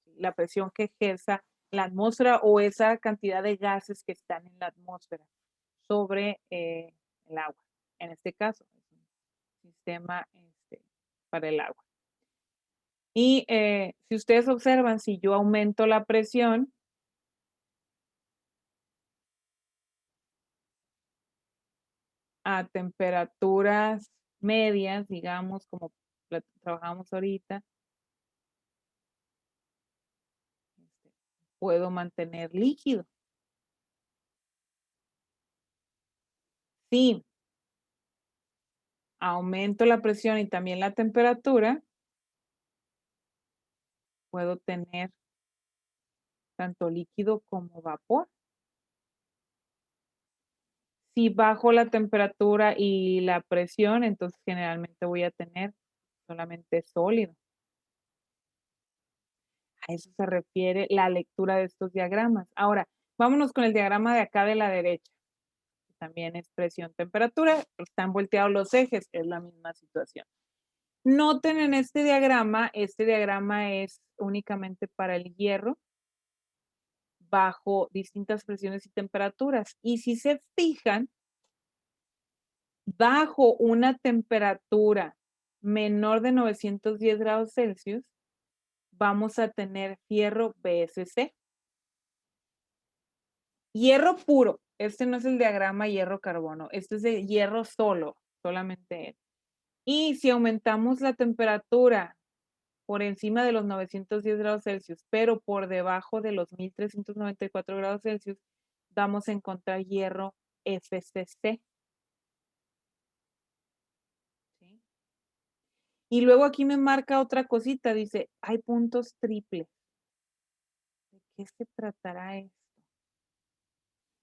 ¿sí? La presión que ejerza la atmósfera o esa cantidad de gases que están en la atmósfera sobre el agua. En este caso, es un sistema para el agua. Y si ustedes observan, si yo aumento la presión, a temperaturas medias, digamos, como trabajamos ahorita, puedo mantener líquido. Si aumento la presión y también la temperatura, puedo tener tanto líquido como vapor. Si bajo la temperatura y la presión, entonces generalmente voy a tener solamente sólido. A eso se refiere la lectura de estos diagramas. Ahora, vámonos con el diagrama de acá de la derecha. También es presión, temperatura. Están volteados los ejes, es la misma situación. Noten en este diagrama es únicamente para el hierro bajo distintas presiones y temperaturas. Y si se fijan, bajo una temperatura menor de 910 grados Celsius, vamos a tener fierro BSC. Hierro puro. Este no es el diagrama hierro-carbono. Este es de hierro solamente él. Y si aumentamos la temperatura por encima de los 910 grados Celsius, pero por debajo de los 1394 grados Celsius, vamos a encontrar hierro FCC. ¿Sí? Y luego aquí me marca otra cosita, dice, hay puntos triples. ¿De qué se tratará esto?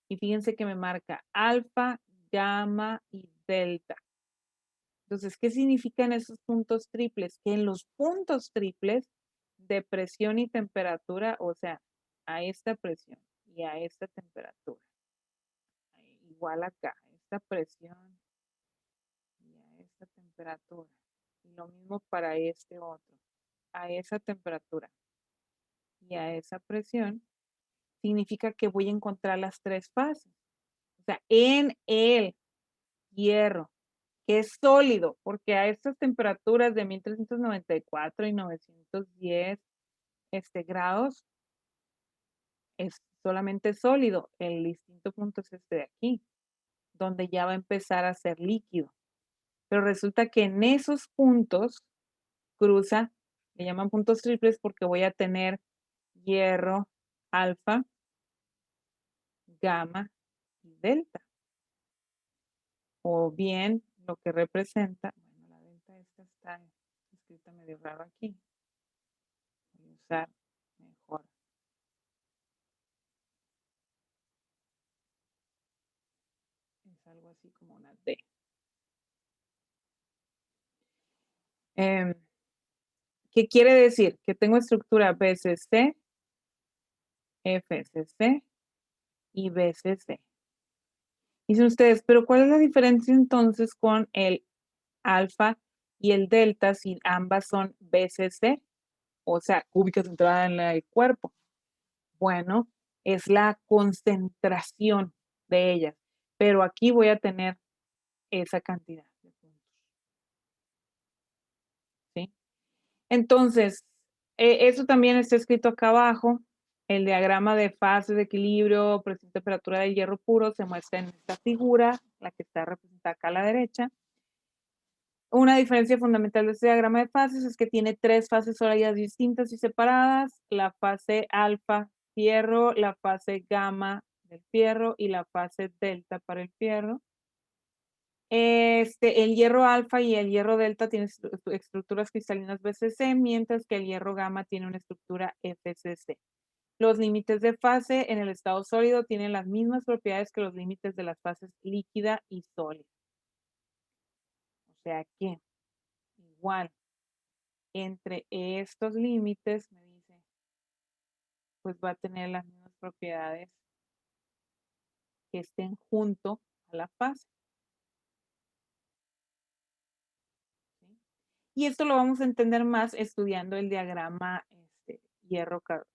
Y fíjense que me marca alfa, gamma y delta. Entonces, ¿qué significan esos puntos triples? Que en los puntos triples de presión y temperatura, o sea, a esta presión y a esta temperatura, igual acá, a esta presión y a esta temperatura, y lo mismo para este otro, a esa temperatura. y a esa presión, significa que voy a encontrar las tres fases. O sea, en el hierro, que es sólido, porque a estas temperaturas de 1394 y 910 grados, es solamente sólido. El distinto punto es este de aquí, donde ya va a empezar a ser líquido. Pero resulta que en esos puntos cruza, le llaman puntos triples porque voy a tener hierro, alfa, gamma y delta. O bien lo que representa, bueno, la delta esta está escrita medio raro aquí. Voy a usar mejor. Es algo así como una D. ¿Qué quiere decir? Que tengo estructura BCC, FCC y BCC. Dicen ustedes, pero ¿cuál es la diferencia entonces con el alfa y el delta si ambas son BCC? O sea, cúbica centrada en el cuerpo. Bueno, es la concentración de ellas. Pero aquí voy a tener esa cantidad de puntos. ¿Sí? Entonces, eso también está escrito acá abajo. El diagrama de fases de equilibrio, presión y temperatura del hierro puro se muestra en esta figura, la que está representada acá a la derecha. Una diferencia fundamental de este diagrama de fases es que tiene tres fases horarias distintas y separadas. La fase alfa, fierro, la fase gamma del fierro y la fase delta para el fierro. El hierro alfa y el hierro delta tienen estructuras cristalinas BCC, mientras que el hierro gamma tiene una estructura FCC. Los límites de fase en el estado sólido tienen las mismas propiedades que los límites de las fases líquida y sólida. O sea que, igual, entre estos límites, me dice, pues va a tener las mismas propiedades que estén junto a la fase. Y esto lo vamos a entender más estudiando el diagrama hierro-carbono.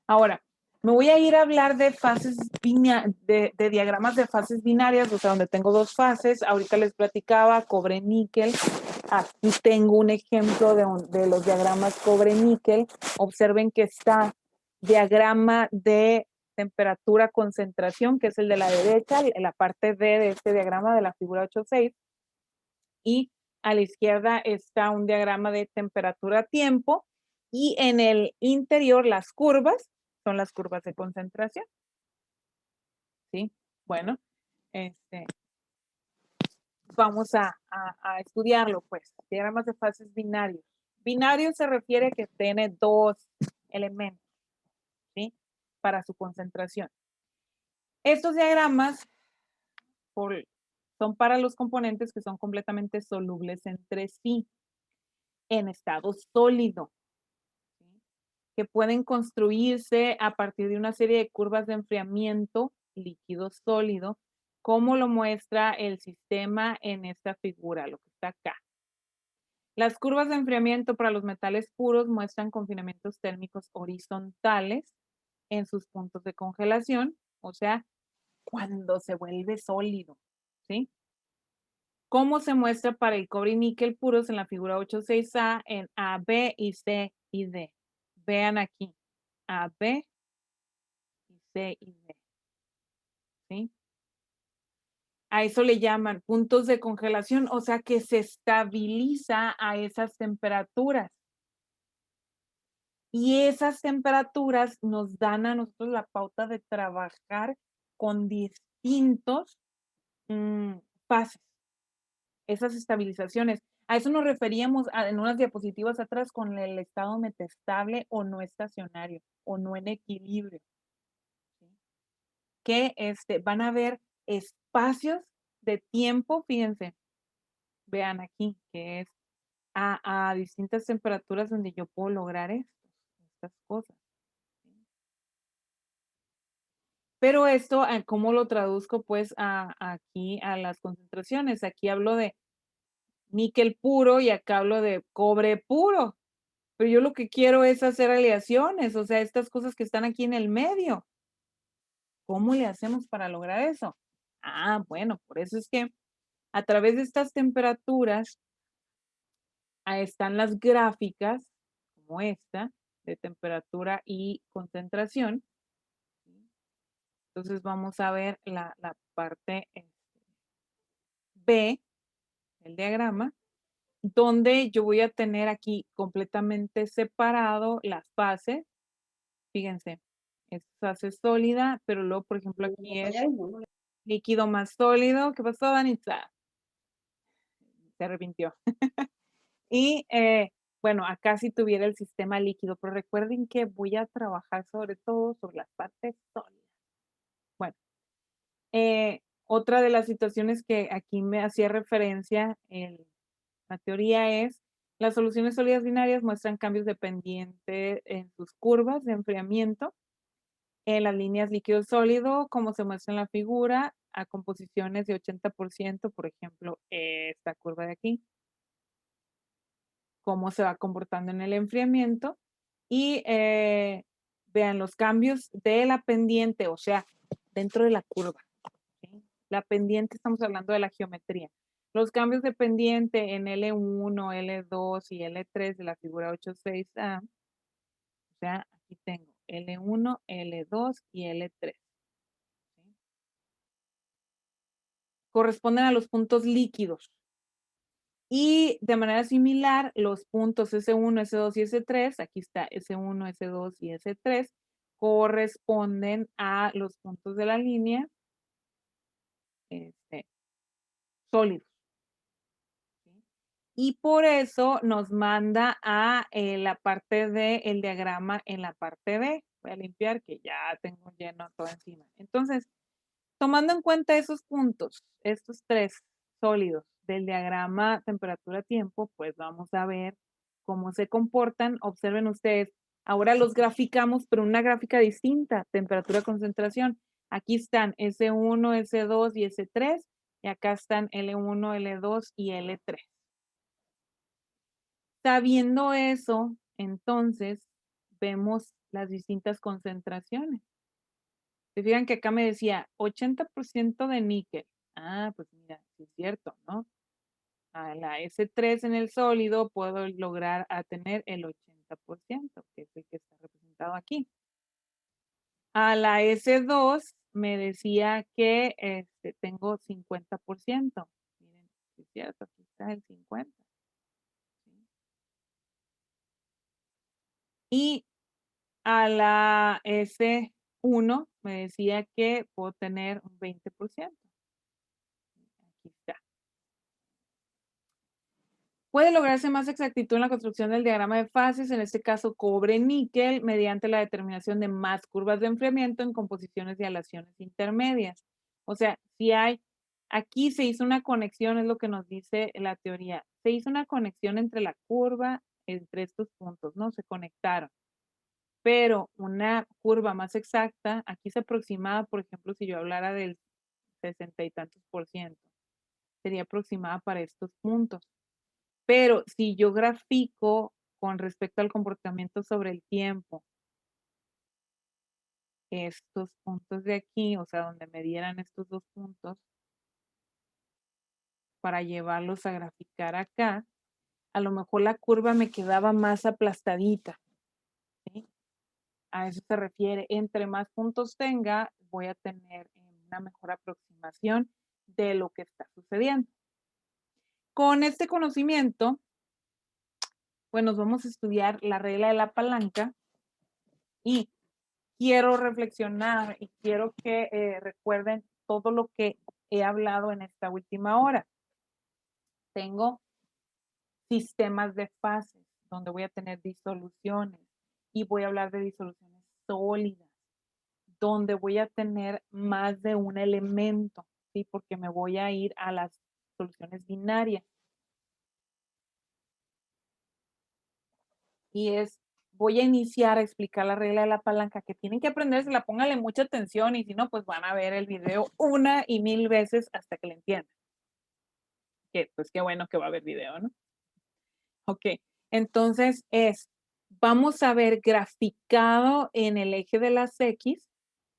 Ahora, me voy a ir a hablar de fases de diagramas de fases binarias, o sea, donde tengo dos fases. Ahorita les platicaba cobre-níquel. Aquí tengo un ejemplo de los diagramas cobre-níquel. Observen que está diagrama de temperatura-concentración, que es el de la derecha, en la parte D de este diagrama de la figura 8.6. Y a la izquierda está un diagrama de temperatura-tiempo y en el interior las curvas son las curvas de concentración. ¿Sí? Bueno, vamos a estudiarlo, pues. Diagramas de fases binarios. Binario se refiere a que tiene dos elementos, ¿sí? Para su concentración. Estos diagramas son para los componentes que son completamente solubles entre sí en estado sólido, ¿sí? Que pueden construirse a partir de una serie de curvas de enfriamiento líquido-sólido, como lo muestra el sistema en esta figura, lo que está acá. Las curvas de enfriamiento para los metales puros muestran confinamientos térmicos horizontales en sus puntos de congelación, o sea, cuando se vuelve sólido, ¿sí? ¿Cómo se muestra para el cobre y níquel puros en la figura 8.6a en A, B y C y D? Vean aquí, A, B y C y D, ¿sí? A eso le llaman puntos de congelación, o sea que se estabiliza a esas temperaturas. Y esas temperaturas nos dan a nosotros la pauta de trabajar con distintos fases, esas estabilizaciones. A eso nos referíamos en unas diapositivas atrás con el estado metestable o no estacionario o no en equilibrio. ¿Sí? Que van a haber espacios de tiempo, fíjense, vean aquí, que es a distintas temperaturas donde yo puedo lograr estas cosas. Pero esto, ¿cómo lo traduzco pues aquí a las concentraciones? Aquí hablo de níquel puro y acá hablo de cobre puro. pero yo lo que quiero es hacer aleaciones, o sea, estas cosas que están aquí en el medio. ¿Cómo le hacemos para lograr eso? Ah, bueno, por eso es que a través de estas temperaturas están las gráficas, como esta, de temperatura y concentración. Entonces vamos a ver la parte B del diagrama, donde yo voy a tener aquí completamente separado las fases. Fíjense, es fase sólida, pero luego, por ejemplo, aquí es líquido más sólido. ¿Qué pasó, Danitza? Se arrepintió. Y bueno, acá sí tuviera el sistema líquido, pero recuerden que voy a trabajar sobre todo sobre las partes sólidas. Bueno, otra de las situaciones que aquí me hacía referencia la teoría es: las soluciones sólidas binarias muestran cambios dependientes en sus curvas de enfriamiento, en las líneas líquido-sólido, como se muestra en la figura, a composiciones de 80%, por ejemplo, esta curva de aquí, cómo se va comportando en el enfriamiento, y vean los cambios de la pendiente, o sea, dentro de la curva. ¿Sí? La pendiente, estamos hablando de la geometría. Los cambios de pendiente en L1, L2 y L3 de la figura 8.6a, o sea, aquí tengo L1, L2 y L3. ¿Sí? Corresponden a los puntos líquidos. Y de manera similar, los puntos S1, S2 y S3, aquí está S1, S2 y S3, corresponden a los puntos de la línea sólidos. ¿Sí? Y por eso nos manda a la parte del diagrama en la parte B. Voy a limpiar que ya tengo lleno todo encima. Entonces, tomando en cuenta esos puntos, estos tres sólidos del diagrama temperatura-tiempo, pues vamos a ver cómo se comportan. Observen ustedes, ahora los graficamos, pero una gráfica distinta, temperatura-concentración. Aquí están S1, S2 y S3, y acá están L1, L2 y L3. Sabiendo eso, entonces, vemos las distintas concentraciones. Se fijan que acá me decía 80% de níquel. Ah, pues mira, sí es cierto, ¿no? A la S3 en el sólido puedo lograr a tener el 80%, que es el que está representado aquí. A la S2 me decía que tengo 50%. Miren, sí es cierto, aquí está el 50%. ¿Sí? Y a la S1 me decía que puedo tener un 20%. Aquí está. Puede lograrse más exactitud en la construcción del diagrama de fases, en este caso cobre-níquel, mediante la determinación de más curvas de enfriamiento en composiciones y aleaciones intermedias. O sea, si hay, aquí se hizo una conexión, es lo que nos dice la teoría, se hizo una conexión entre la curva, entre estos puntos, ¿no? Se conectaron. Pero una curva más exacta, aquí se aproximaba, por ejemplo, si yo hablara del 60 y tantos %, sería aproximada para estos puntos. Pero si yo grafico con respecto al comportamiento sobre el tiempo, estos puntos de aquí, o sea, donde me dieran estos dos puntos, para llevarlos a graficar acá, a lo mejor la curva me quedaba más aplastadita. ¿Sí? A eso se refiere. Entre más puntos tenga, voy a tener una mejor aproximación de lo que está sucediendo. Con este conocimiento, pues nos vamos a estudiar la regla de la palanca y quiero reflexionar y quiero que recuerden todo lo que he hablado en esta última hora. Tengo sistemas de fases donde voy a tener disoluciones y voy a hablar de disoluciones sólidas, donde voy a tener más de un elemento, ¿sí? Porque me voy a ir a las soluciones binarias. Voy a iniciar a explicar la regla de la palanca, que tienen que aprendérsela, pónganle mucha atención y si no, pues van a ver el video una y mil veces hasta que le entiendan. Que pues qué bueno que va a haber video, ¿no? Ok, entonces vamos a ver graficado en el eje de las X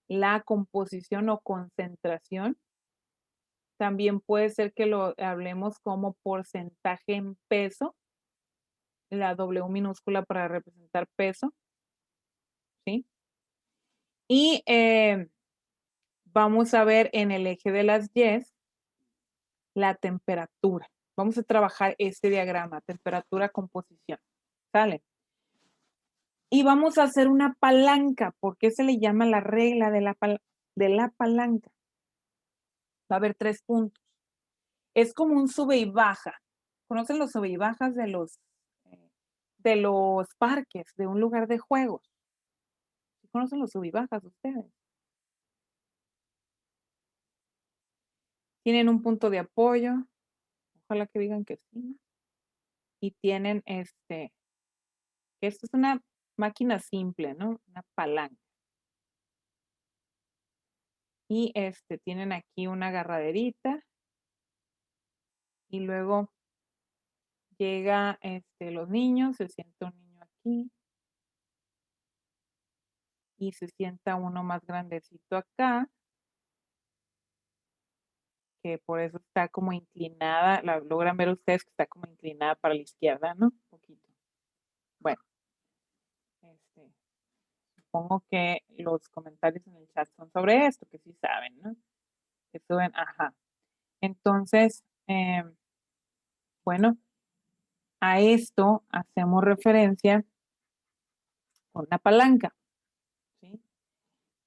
la composición o concentración. También puede ser que lo hablemos como porcentaje en peso, la W minúscula para representar peso, ¿sí? Y vamos a ver en el eje de las Y la temperatura. Vamos a trabajar este diagrama, temperatura, composición, ¿sale? Y vamos a hacer una palanca. ¿Por qué se le llama la regla de la palanca? Va a haber 3 puntos. Es como un sube y baja. ¿Conocen los sube y bajas de los parques, de un lugar de juegos? ¿Sí conocen los sube y bajas ustedes? Tienen un punto de apoyo. Ojalá que digan que sí, ¿no? Y tienen esto es una máquina simple, ¿no? Una palanca. Y tienen aquí una agarraderita. Y luego llega los niños, se sienta un niño aquí. Y se sienta uno más grandecito acá. Que por eso está como inclinada. La logran ver ustedes que está como inclinada para la izquierda, ¿no? Un poquito. Bueno. Supongo que los comentarios en el chat son sobre esto, que sí saben, ¿no? Que suben, ajá. Entonces, bueno, a esto hacemos referencia con una palanca, ¿sí?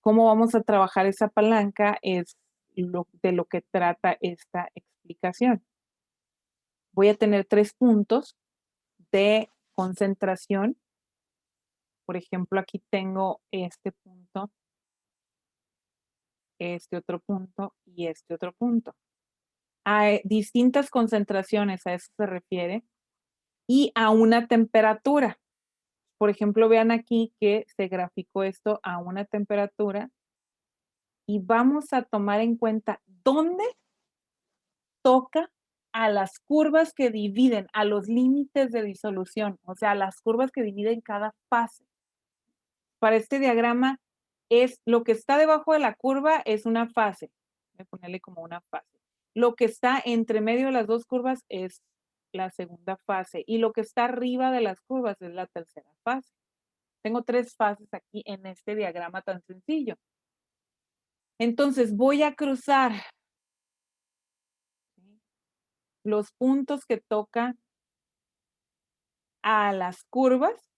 ¿Cómo vamos a trabajar esa palanca? Es de lo que trata esta explicación. Voy a tener 3 puntos de concentración. Por ejemplo, aquí tengo este punto, este otro punto y este otro punto. A distintas concentraciones, a eso se refiere, y a una temperatura. Por ejemplo, vean aquí que se graficó esto a una temperatura y vamos a tomar en cuenta dónde toca a las curvas que dividen, a los límites de disolución, o sea, las curvas que dividen cada fase. Para este diagrama, es lo que está debajo de la curva es una fase. Voy a ponerle como una fase. Lo que está entre medio de las dos curvas es la segunda fase y lo que está arriba de las curvas es la tercera fase. Tengo 3 fases aquí en este diagrama tan sencillo. Entonces voy a cruzar los puntos que tocan a las curvas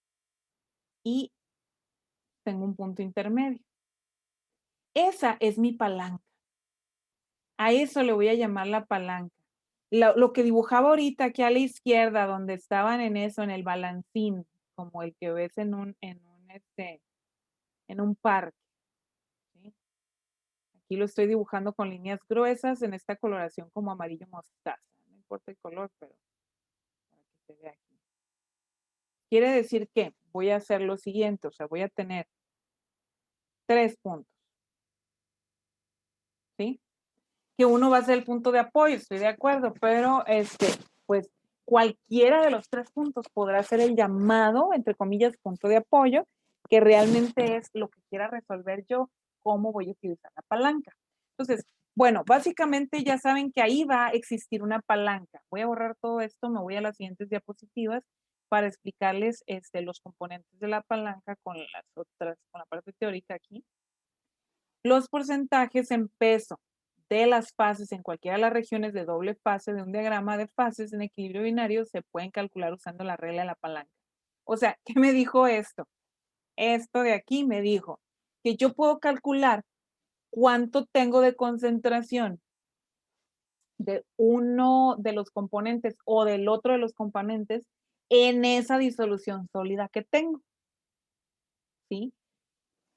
y tengo un punto intermedio. Esa es mi palanca. A eso le voy a llamar la palanca. Lo que dibujaba ahorita aquí a la izquierda, donde estaban en eso, en el balancín, como el que ves en un parque. ¿Sí? Aquí lo estoy dibujando con líneas gruesas en esta coloración como amarillo mostaza. No importa el color, pero para que se vea aquí. Quiere decir que voy a hacer lo siguiente, o sea, voy a tener 3 puntos. ¿Sí? Que uno va a ser el punto de apoyo, estoy de acuerdo, pero pues cualquiera de los 3 puntos podrá ser el llamado, entre comillas, punto de apoyo, que realmente es lo que quiera resolver yo, cómo voy a utilizar la palanca. Entonces, bueno, básicamente ya saben que ahí va a existir una palanca. Voy a borrar todo esto, me voy a las siguientes diapositivas para explicarles los componentes de la palanca con la parte teórica aquí. Los porcentajes en peso de las fases en cualquiera de las regiones de doble fase de un diagrama de fases en equilibrio binario se pueden calcular usando la regla de la palanca. O sea, ¿qué me dijo esto? Esto de aquí me dijo que yo puedo calcular cuánto tengo de concentración de uno de los componentes o del otro de los componentes en esa disolución sólida que tengo. ¿Sí?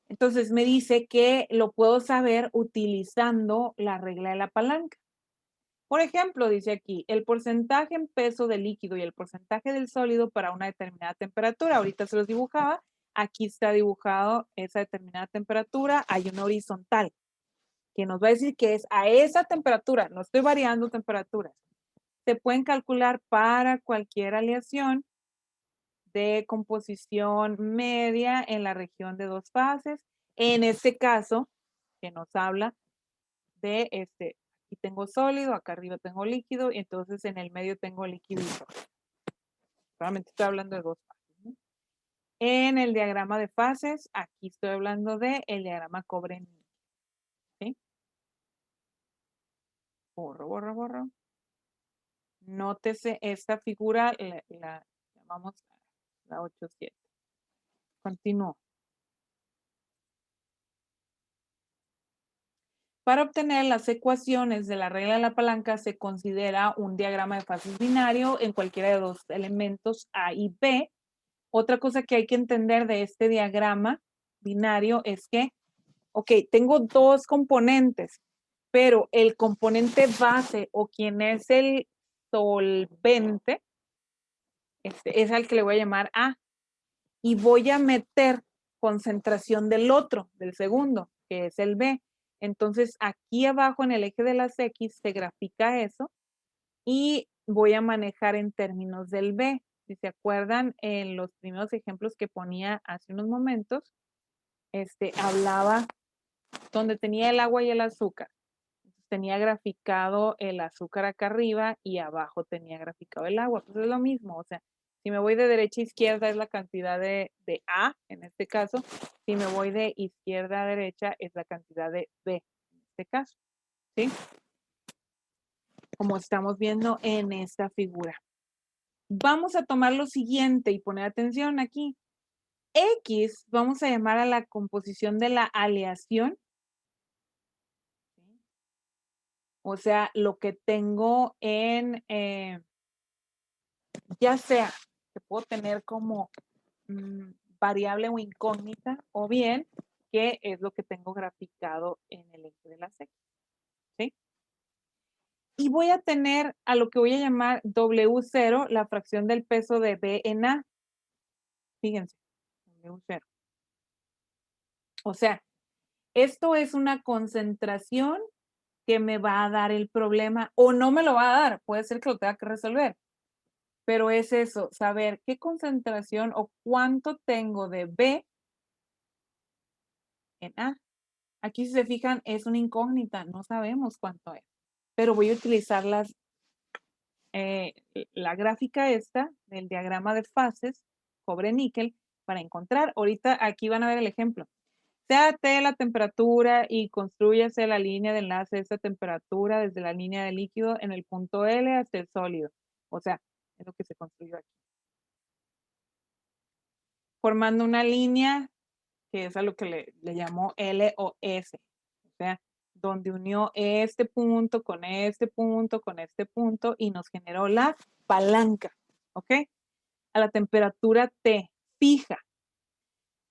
Entonces me dice que lo puedo saber utilizando la regla de la palanca. Por ejemplo, dice aquí, el porcentaje en peso del líquido y el porcentaje del sólido para una determinada temperatura. Ahorita se los dibujaba. Aquí está dibujado esa determinada temperatura. Hay una horizontal que nos va a decir que es a esa temperatura. No estoy variando temperaturas. Se pueden calcular para cualquier aleación de composición media en la región de dos fases. En este caso, que nos habla de aquí tengo sólido, acá arriba tengo líquido, y entonces en el medio tengo líquido y sólido. Solamente estoy hablando de dos fases, ¿no? En el diagrama de fases, aquí estoy hablando de el diagrama cobre-níquel. ¿Sí? Borro. Nótese esta figura, la llamamos la 8-7. Continúo. Para obtener las ecuaciones de la regla de la palanca se considera un diagrama de fases binario en cualquiera de dos elementos A y B. Otra cosa que hay que entender de este diagrama binario es que, ok, tengo dos componentes, pero el componente base o quien es el solvente, es al que le voy a llamar A. Y voy a meter concentración del otro, del segundo, que es el B. Entonces, aquí abajo en el eje de las X se grafica eso y voy a manejar en términos del B. Si se acuerdan, en los primeros ejemplos que ponía hace unos momentos, hablaba donde tenía el agua y el azúcar. Tenía graficado el azúcar acá arriba y abajo tenía graficado el agua. Pues es lo mismo, o sea, si me voy de derecha a izquierda es la cantidad de A, en este caso. Si me voy de izquierda a derecha es la cantidad de B, en este caso. ¿Sí? Como estamos viendo en esta figura. Vamos a tomar lo siguiente y poner atención aquí. X vamos a llamar a la composición de la aleación. O sea, lo que tengo en, ya sea que puedo tener como variable o incógnita, o bien que es lo que tengo graficado en el eje de las X. ¿Sí? Y voy a tener a lo que voy a llamar W0, la fracción del peso de B en A. Fíjense, W0. O sea, esto es una concentración que me va a dar el problema o no me lo va a dar. Puede ser que lo tenga que resolver. Pero es eso, saber qué concentración o cuánto tengo de B en A. Aquí, si se fijan, es una incógnita, no sabemos cuánto es. Pero voy a utilizar la gráfica esta del diagrama de fases cobre-níquel para encontrar. Ahorita aquí van a ver el ejemplo. Sea T la temperatura y construyase la línea de enlace de esta temperatura desde la línea de líquido en el punto L hasta el sólido. O sea, es lo que se construyó aquí. Formando una línea que es a lo que le llamó L o S. O sea, donde unió este punto con este punto con este punto y nos generó la palanca. ¿Ok? A la temperatura T fija.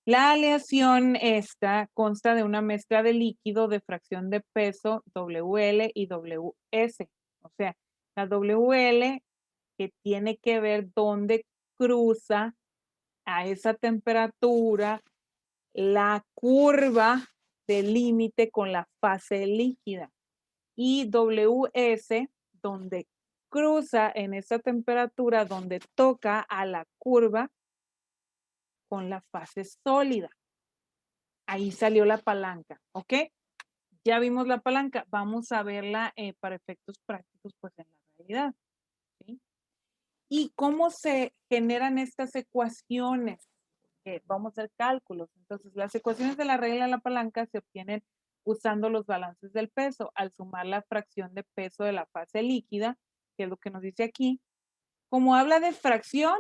La aleación esta consta de una mezcla de líquido de fracción de peso WL y WS. O sea, la WL que tiene que ver dónde cruza a esa temperatura la curva del límite con la fase líquida. Y WS donde cruza en esa temperatura donde toca a la curva con la fase sólida. Ahí salió la palanca, ¿ok? Ya vimos la palanca, vamos a verla para efectos prácticos, pues en la realidad, ¿sí? ¿Y cómo se generan estas ecuaciones? Vamos a hacer cálculos. Entonces, las ecuaciones de la regla de la palanca se obtienen usando los balances del peso, al sumar la fracción de peso de la fase líquida, que es lo que nos dice aquí. Como habla de fracción,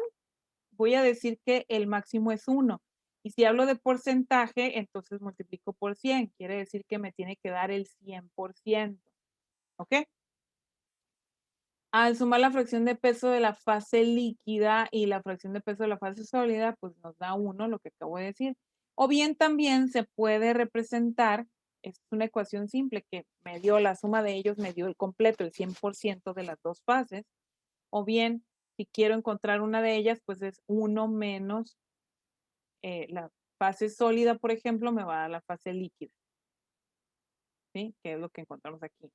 voy a decir que el máximo es 1. Y si hablo de porcentaje, entonces multiplico por 100. Quiere decir que me tiene que dar el 100%. ¿Ok? Al sumar la fracción de peso de la fase líquida y la fracción de peso de la fase sólida, pues nos da 1, lo que acabo de decir. O bien también se puede representar, es una ecuación simple que me dio la suma de ellos, me dio el completo, el 100% de las dos fases. O bien, si quiero encontrar una de ellas, pues es 1 menos la fase sólida, por ejemplo, me va a dar la fase líquida. ¿Sí? Que es lo que encontramos aquí.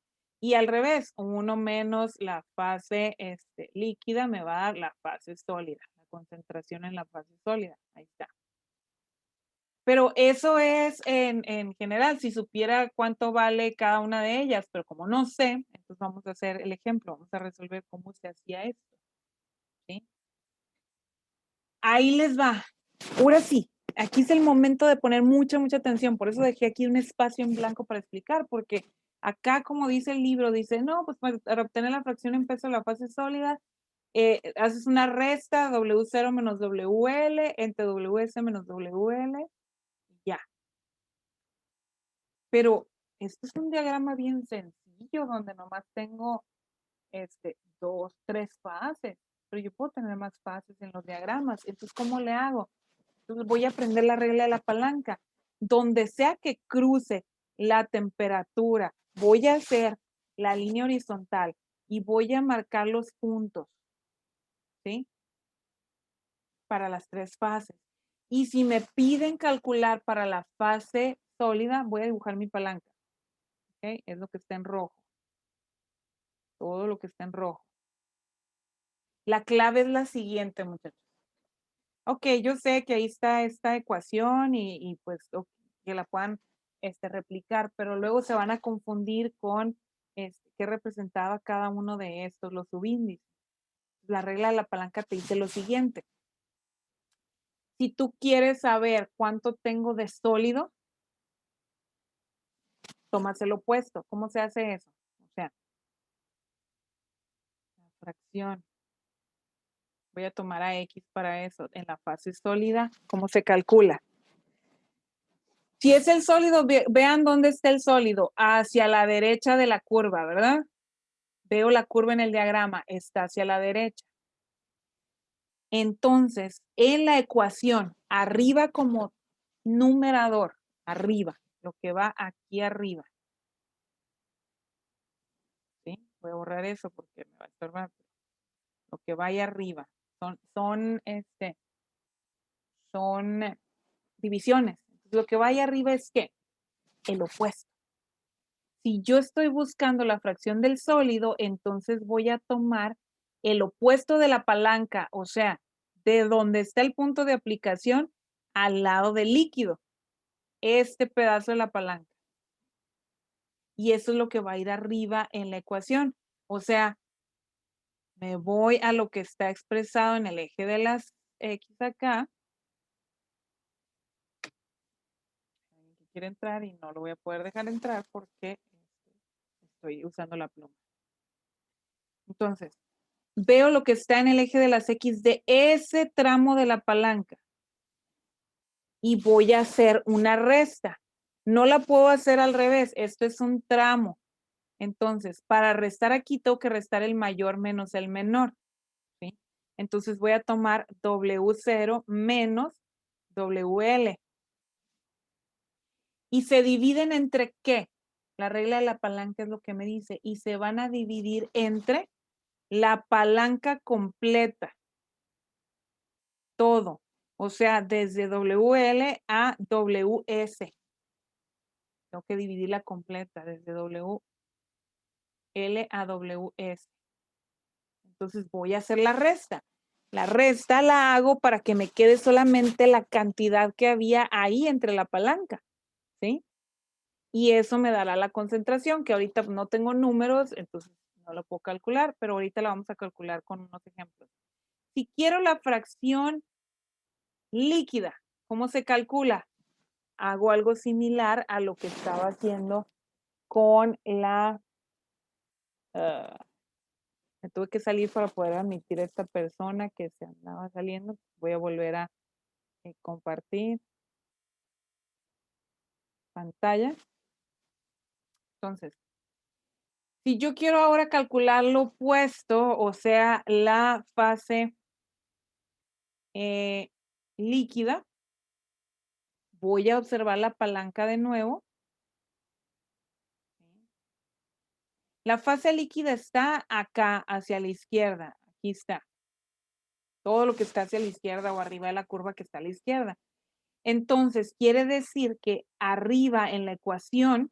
Y al revés, 1 menos la fase líquida me va a dar la fase sólida, la concentración en la fase sólida. Ahí está. Pero eso es en general, si supiera cuánto vale cada una de ellas, pero como no sé, entonces vamos a hacer el ejemplo, vamos a resolver cómo se hacía esto. ¿Sí? Ahí les va. Ahora sí, aquí es el momento de poner mucha atención, por eso dejé aquí un espacio en blanco para explicar, porque acá, como dice el libro, dice, no, pues para obtener la fracción en peso de la fase sólida, haces una resta, W0 menos WL, entre WS menos WL, ya. Pero esto es un diagrama bien sencillo, donde nomás tengo 2, 3 fases, pero yo puedo tener más fases en los diagramas. Entonces, ¿cómo le hago? Entonces voy a aprender la regla de la palanca. Donde sea que cruce la temperatura, voy a hacer la línea horizontal y voy a marcar los puntos, ¿sí? Para las 3 fases. Y si me piden calcular para la fase sólida, voy a dibujar mi palanca. ¿Ok? Es lo que está en rojo. Todo lo que está en rojo. La clave es la siguiente, muchachos. Ok, yo sé que ahí está esta ecuación y pues que la puedan replicar, pero luego se van a confundir con qué representaba cada uno de estos, los subíndices. La regla de la palanca te dice lo siguiente. Si tú quieres saber cuánto tengo de sólido, tomas el opuesto. ¿Cómo se hace eso? O sea, la fracción. Voy a tomar a X para eso. En la fase sólida, ¿cómo se calcula? Si es el sólido, vean dónde está el sólido. Hacia la derecha de la curva, ¿verdad? Veo la curva en el diagrama. Está hacia la derecha. Entonces, en la ecuación, arriba como numerador, arriba, lo que va aquí arriba. ¿Sí? Voy a borrar eso porque me va a estorbar. Lo que va ahí arriba. Son divisiones. Lo que va ahí arriba es ¿qué? El opuesto. Si yo estoy buscando la fracción del sólido, entonces voy a tomar el opuesto de la palanca, o sea, de donde está el punto de aplicación al lado del líquido. Este pedazo de la palanca. Y eso es lo que va a ir arriba en la ecuación. O sea, me voy a lo que está expresado en el eje de las X acá. Quiere entrar y no lo voy a poder dejar entrar porque estoy usando la pluma. Entonces, veo lo que está en el eje de las X de ese tramo de la palanca y voy a hacer una resta. No la puedo hacer al revés, esto es un tramo. Entonces, para restar aquí tengo que restar el mayor menos el menor. ¿Sí? Entonces voy a tomar W0 menos WL. ¿Y se dividen entre qué? La regla de la palanca es lo que me dice. Y se van a dividir entre la palanca completa. Todo. O sea, desde WL a WS. Tengo que dividirla completa desde WL a WS. Entonces voy a hacer la resta. La resta la hago para que me quede solamente la cantidad que había ahí entre la palanca. ¿Sí? Y eso me dará la concentración, que ahorita no tengo números, entonces no lo puedo calcular, pero ahorita la vamos a calcular con unos ejemplos. Si quiero la fracción líquida, ¿cómo se calcula? Hago algo similar a lo que estaba haciendo con la... me tuve que salir para poder admitir a esta persona que se andaba saliendo. Voy a volver a compartir pantalla. Entonces, si yo quiero ahora calcular lo opuesto, o sea, la fase líquida, voy a observar la palanca de nuevo. La fase líquida está acá, hacia la izquierda. Aquí está. Todo lo que está hacia la izquierda o arriba de la curva que está a la izquierda. Entonces, quiere decir que arriba en la ecuación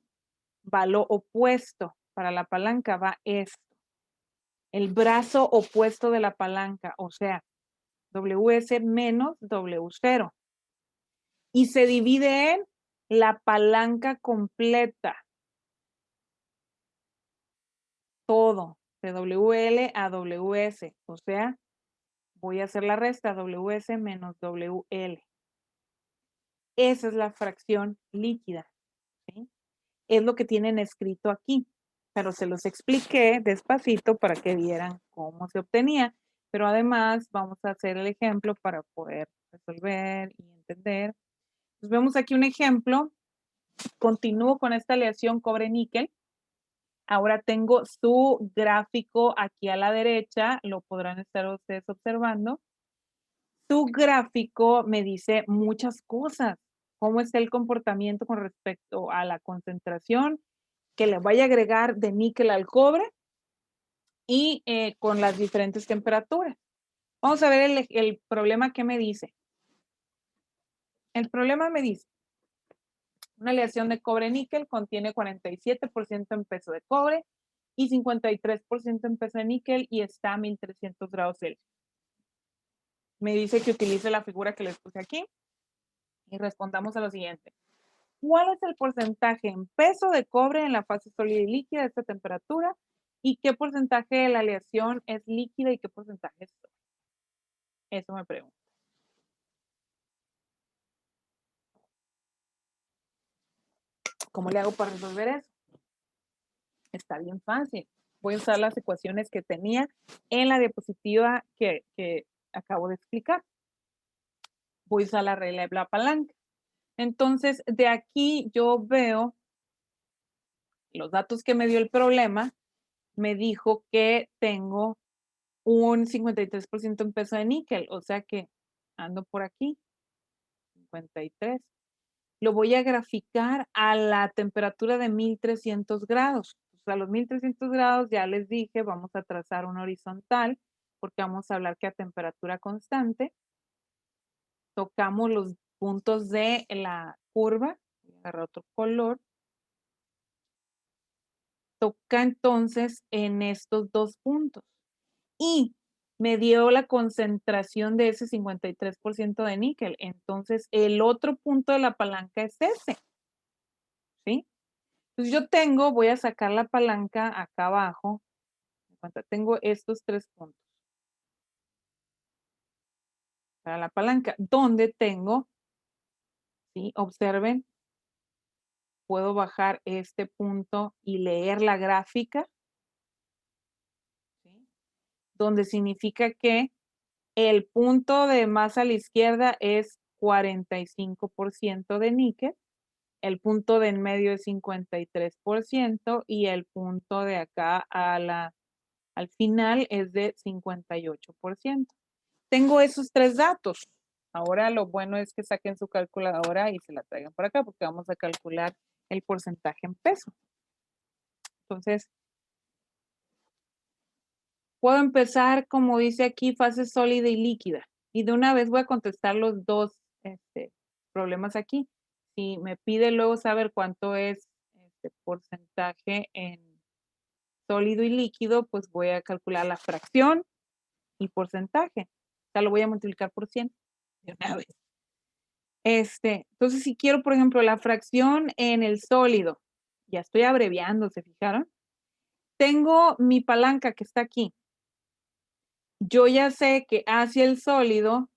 va lo opuesto. para la palanca va esto. El brazo opuesto de la palanca, o sea, WS menos W0. Y se divide en la palanca completa. Todo, de WL a WS. O sea, voy a hacer la resta, WS menos WL. Esa es la fracción líquida, ¿sí? Es lo que tienen escrito aquí, pero se los expliqué despacito para que vieran cómo se obtenía, pero además vamos a hacer el ejemplo para poder resolver y entender. Pues vemos aquí un ejemplo, continúo con esta aleación cobre-níquel. Ahora tengo su gráfico aquí a la derecha, lo podrán estar ustedes observando. Su gráfico me dice muchas cosas. Cómo está el comportamiento con respecto a la concentración que le vaya a agregar de níquel al cobre y con las diferentes temperaturas. Vamos a ver el problema que me dice. El problema me dice, una aleación de cobre-níquel contiene 47% en peso de cobre y 53% en peso de níquel y está a 1300 grados Celsius. Me dice que utilice la figura que les puse aquí y respondamos a lo siguiente. ¿Cuál es el porcentaje en peso de cobre en la fase sólida y líquida de esta temperatura? ¿Y qué porcentaje de la aleación es líquida y qué porcentaje es sólida? Eso me pregunto. ¿Cómo le hago para resolver eso? Está bien fácil. Voy a usar las ecuaciones que tenía en la diapositiva que acabo de explicar. Voy a usar la regla de la palanca. Entonces, de aquí yo veo los datos que me dio el problema. Me dijo que tengo un 53% en peso de níquel, o sea que ando por aquí, 53. Lo voy a graficar a la temperatura de 1300 grados. O sea, a los 1300 grados ya les dije, vamos a trazar una horizontal, porque vamos a hablar que a temperatura constante tocamos los puntos de la curva. Voy a agarrar otro color. Toca entonces en estos dos puntos. Y me dio la concentración de ese 53% de níquel. Entonces, el otro punto de la palanca es ese. ¿Sí? Entonces, yo voy a sacar la palanca acá abajo. Tengo estos tres puntos. Para la palanca, donde tengo, ¿sí? Observen, puedo bajar este punto y leer la gráfica, ¿sí? Donde significa que el punto de más a la izquierda es 45% de níquel, el punto de en medio es 53% y el punto de acá al final es de 58%. Tengo esos tres datos. Ahora lo bueno es que saquen su calculadora y se la traigan por acá porque vamos a calcular el porcentaje en peso. Entonces, puedo empezar, como dice aquí, fase sólida y líquida. Y de una vez voy a contestar los dos problemas aquí. Si me pide luego saber cuánto es porcentaje en sólido y líquido, pues voy a calcular la fracción y porcentaje. O sea, lo voy a multiplicar por 100 de una vez. Entonces, si quiero, por ejemplo, la fracción en el sólido, ya estoy abreviando, ¿se fijaron? Tengo mi palanca que está aquí. Yo ya sé que hacia el sólido,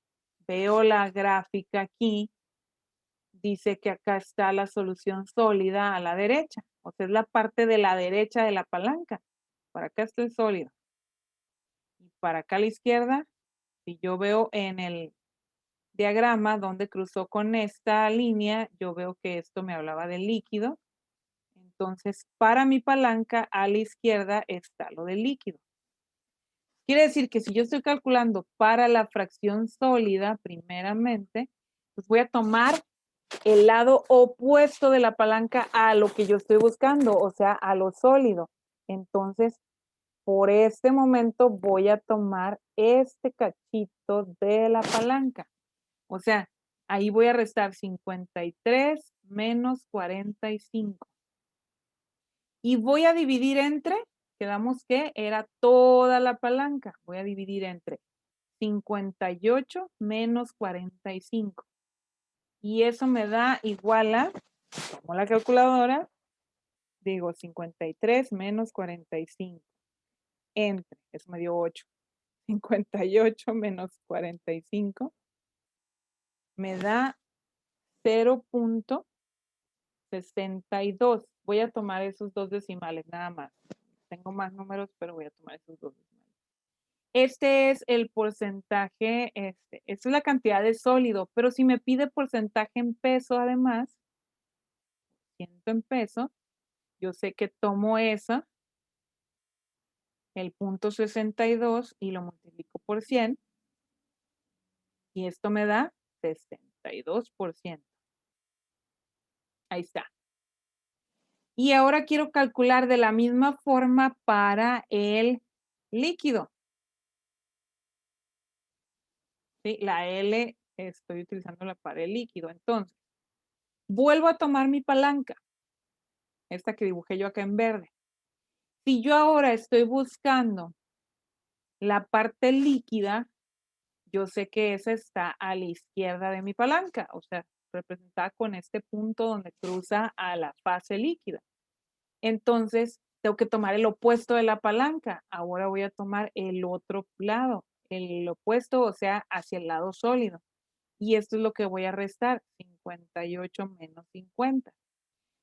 veo la gráfica aquí, dice que acá está la solución sólida a la derecha. O sea, es la parte de la derecha de la palanca. Para acá está el sólido. Y para acá a la izquierda, si yo veo en el diagrama donde cruzó con esta línea, yo veo que esto me hablaba del líquido. Entonces, para mi palanca a la izquierda está lo del líquido. Quiere decir que si yo estoy calculando para la fracción sólida, primeramente, pues voy a tomar el lado opuesto de la palanca a lo que yo estoy buscando, o sea, a lo sólido. Entonces, por este momento voy a tomar este cachito de la palanca. O sea, ahí voy a restar 53 menos 45. Y voy a dividir entre, quedamos que era toda la palanca. Voy a dividir entre 58 menos 45. Y eso me da igual a, como la calculadora, digo 53 menos 45. Entre, eso me dio 8. 58 menos 45 me da 0.62. Voy a tomar esos dos decimales nada más. Tengo más números, pero voy a tomar esos dos decimales. Este es el porcentaje, esta es la cantidad de sólido, pero si me pide porcentaje en peso además, ciento en peso, yo sé que tomo esa, el 0.62 y lo multiplico por 100 y esto me da 62%. Ahí está. Y ahora quiero calcular de la misma forma para el líquido. ¿Sí? La L estoy utilizándola para el líquido. Entonces, vuelvo a tomar mi palanca. Esta que dibujé yo acá en verde. Si yo ahora estoy buscando la parte líquida, yo sé que esa está a la izquierda de mi palanca, o sea, representada con este punto donde cruza a la fase líquida. Entonces, tengo que tomar el opuesto de la palanca. Ahora voy a tomar el otro lado, el opuesto, o sea, hacia el lado sólido. Y esto es lo que voy a restar, 58 menos 50.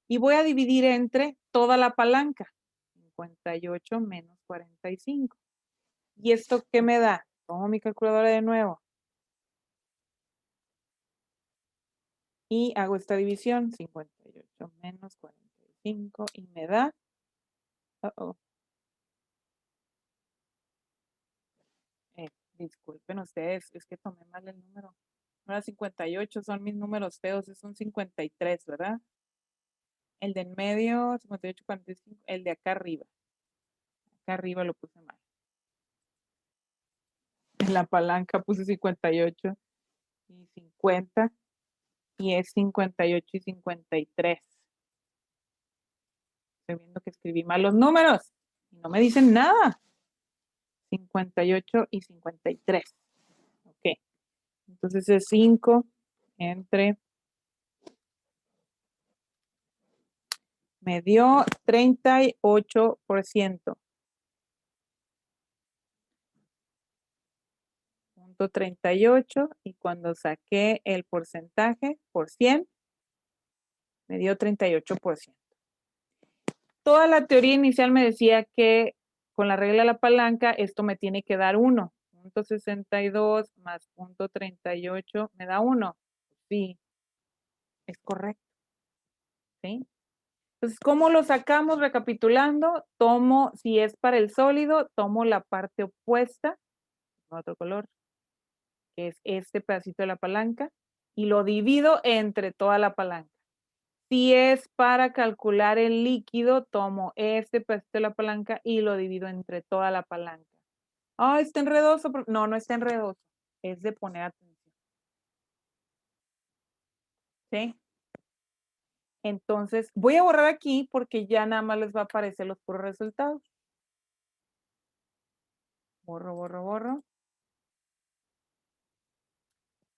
Y voy a dividir entre toda la palanca, 58 menos 45. ¿Y esto qué me da? Tomo mi calculadora de nuevo. Y hago esta división, 58 menos 45, y me da, disculpen ustedes, es que tomé mal el número. No era 58, son mis números feos, es un 53, ¿verdad? El de en medio, 58, 45, el de acá arriba. Acá arriba lo puse mal. En la palanca puse 58 y 50, y es 58 y 53. Estoy viendo que escribí mal los números y no me dicen nada. 58 y 53. Ok. Entonces es 5 entre... Me dio 38%. 38 y cuando saqué el porcentaje por 100, me dio 38%. Toda la teoría inicial me decía que con la regla de la palanca esto me tiene que dar 1. 0.62 más 0.38 me da 1. Sí, es correcto. ¿Sí? Entonces, ¿cómo lo sacamos? Recapitulando, tomo, si es para el sólido, tomo la parte opuesta, otro color, que es este pedacito de la palanca, y lo divido entre toda la palanca. Si es para calcular el líquido, tomo este pedacito de la palanca y lo divido entre toda la palanca. Ah, está enredoso. No, no está enredoso. Es de poner atención. ¿Sí? Entonces, voy a borrar aquí porque ya nada más les va a aparecer los puros resultados. Borro, borro, borro.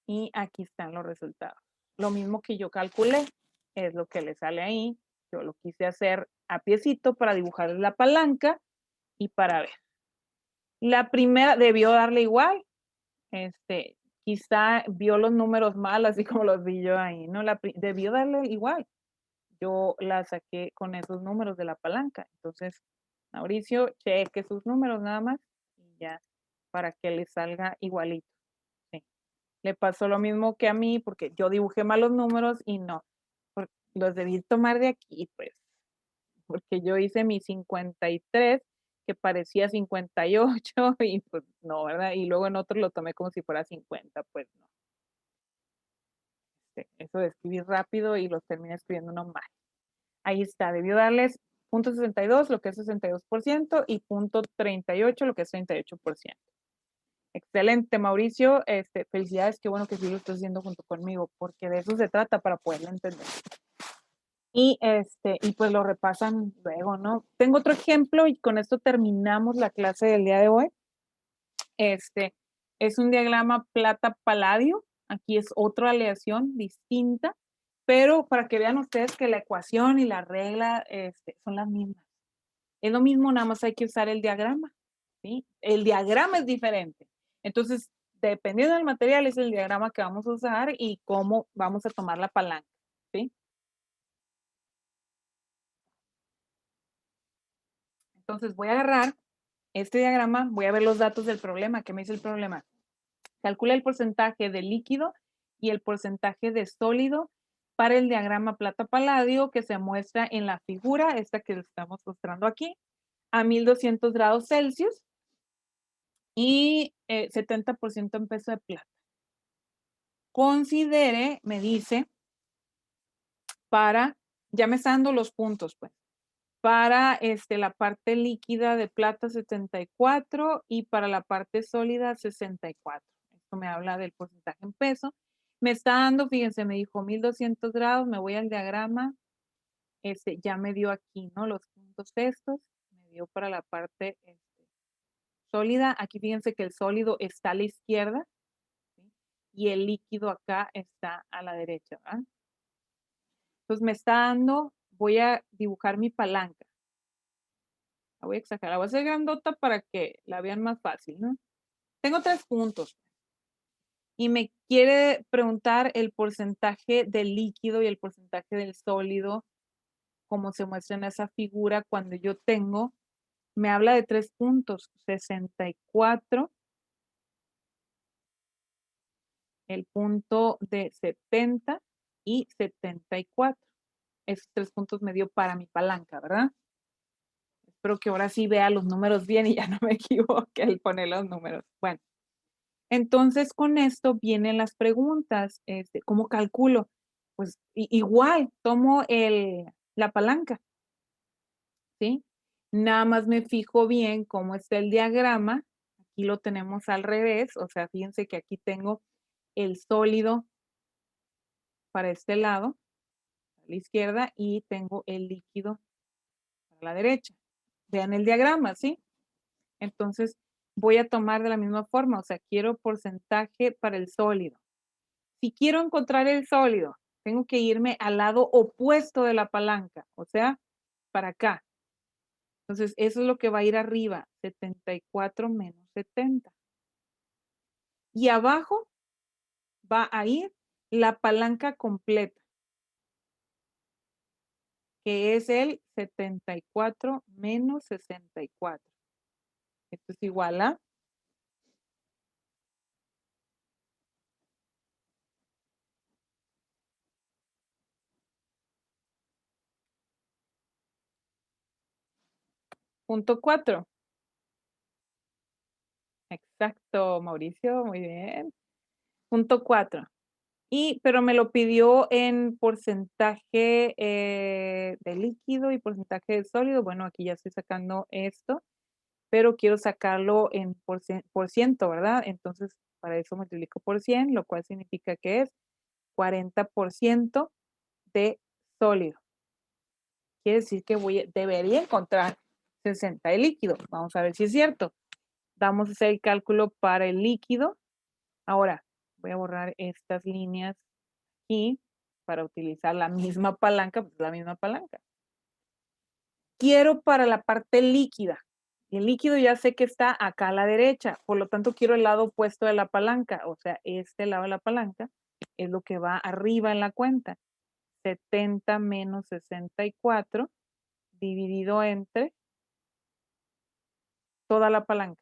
Y aquí están los resultados. Lo mismo que yo calculé, es lo que le sale ahí. Yo lo quise hacer a piecito para dibujar la palanca y para ver. La primera debió darle igual. Quizá vio los números mal, así como los vi yo ahí, ¿no? Debió darle igual. Yo la saqué con esos números de la palanca. Entonces, Mauricio, cheque sus números nada más y ya, para que le salga igualito. Sí. Le pasó lo mismo que a mí, porque yo dibujé mal los números y no. Los debí tomar de aquí, pues. Porque yo hice mi 53, que parecía 58, y pues no, ¿verdad? Y luego en otro lo tomé como si fuera 50, pues no. Eso de escribir rápido y los terminé escribiendo uno mal. Ahí está, debió darles 0.62, lo que es 62%, y 0.38, lo que es 38%. Excelente, Mauricio. Felicidades, qué bueno que sí lo estás haciendo junto conmigo, porque de eso se trata para poderlo entender. Y pues lo repasan luego, ¿no? Tengo otro ejemplo y con esto terminamos la clase del día de hoy. Es un diagrama plata-paladio. Aquí es otra aleación distinta, pero para que vean ustedes que la ecuación y la regla son las mismas. Es lo mismo, nada más hay que usar el diagrama, ¿sí? El diagrama es diferente. Entonces, dependiendo del material, es el diagrama que vamos a usar y cómo vamos a tomar la palanca, ¿sí? Entonces, voy a agarrar este diagrama, voy a ver los datos del problema. ¿Qué me dice el problema? Calcula el porcentaje de líquido y el porcentaje de sólido para el diagrama plata-paladio que se muestra en la figura, esta que estamos mostrando aquí, a 1200 grados Celsius y 70% en peso de plata. Considere, me dice, ya me está dando los puntos, pues, para la parte líquida de plata 74 y para la parte sólida 64. Esto me habla del porcentaje en peso. Me está dando, fíjense, me dijo 1200 grados, me voy al diagrama, ya me dio aquí, ¿no? Los puntos estos, me dio para la parte sólida. Aquí fíjense que el sólido está a la izquierda, ¿sí? Y el líquido acá está a la derecha, ¿verdad? Entonces me está dando, voy a dibujar mi palanca. La voy a exagerar, la voy a hacer grandota para que la vean más fácil, ¿no? Tengo 3 puntos. Y me quiere preguntar el porcentaje del líquido y el porcentaje del sólido, como se muestra en esa figura cuando yo tengo, me habla de 3 puntos, 64, el punto de 70 y 74. Esos 3 puntos me dio para mi palanca, ¿verdad? Espero que ahora sí vea los números bien y ya no me equivoque al poner los números. Bueno, entonces con esto vienen las preguntas. ¿Cómo calculo? Pues igual, tomo la palanca, ¿sí? Nada más me fijo bien cómo está el diagrama. Aquí lo tenemos al revés, o sea, fíjense que aquí tengo el sólido para este lado, a la izquierda, y tengo el líquido para la derecha. Vean el diagrama, ¿sí? Entonces, voy a tomar de la misma forma, o sea, quiero porcentaje para el sólido. Si quiero encontrar el sólido, tengo que irme al lado opuesto de la palanca, o sea, para acá. Entonces, eso es lo que va a ir arriba, 74 menos 70. Y abajo va a ir la palanca completa, que es el 74 menos 64. Esto es igual a punto 4. Exacto, Mauricio, muy bien. Punto 4. Pero me lo pidió en porcentaje de líquido y porcentaje de sólido. Bueno, aquí ya estoy sacando esto, pero quiero sacarlo en por ciento, ¿verdad? Entonces, para eso multiplico por 100, lo cual significa que es 40% de sólido. Quiere decir que debería encontrar 60 de líquido. Vamos a ver si es cierto. Vamos a hacer el cálculo para el líquido. Ahora, voy a borrar estas líneas aquí para utilizar la misma palanca, pues la misma palanca. Quiero para la parte líquida. El líquido ya sé que está acá a la derecha, por lo tanto quiero el lado opuesto de la palanca, o sea, este lado de la palanca es lo que va arriba en la cuenta. 70 menos 64 dividido entre toda la palanca.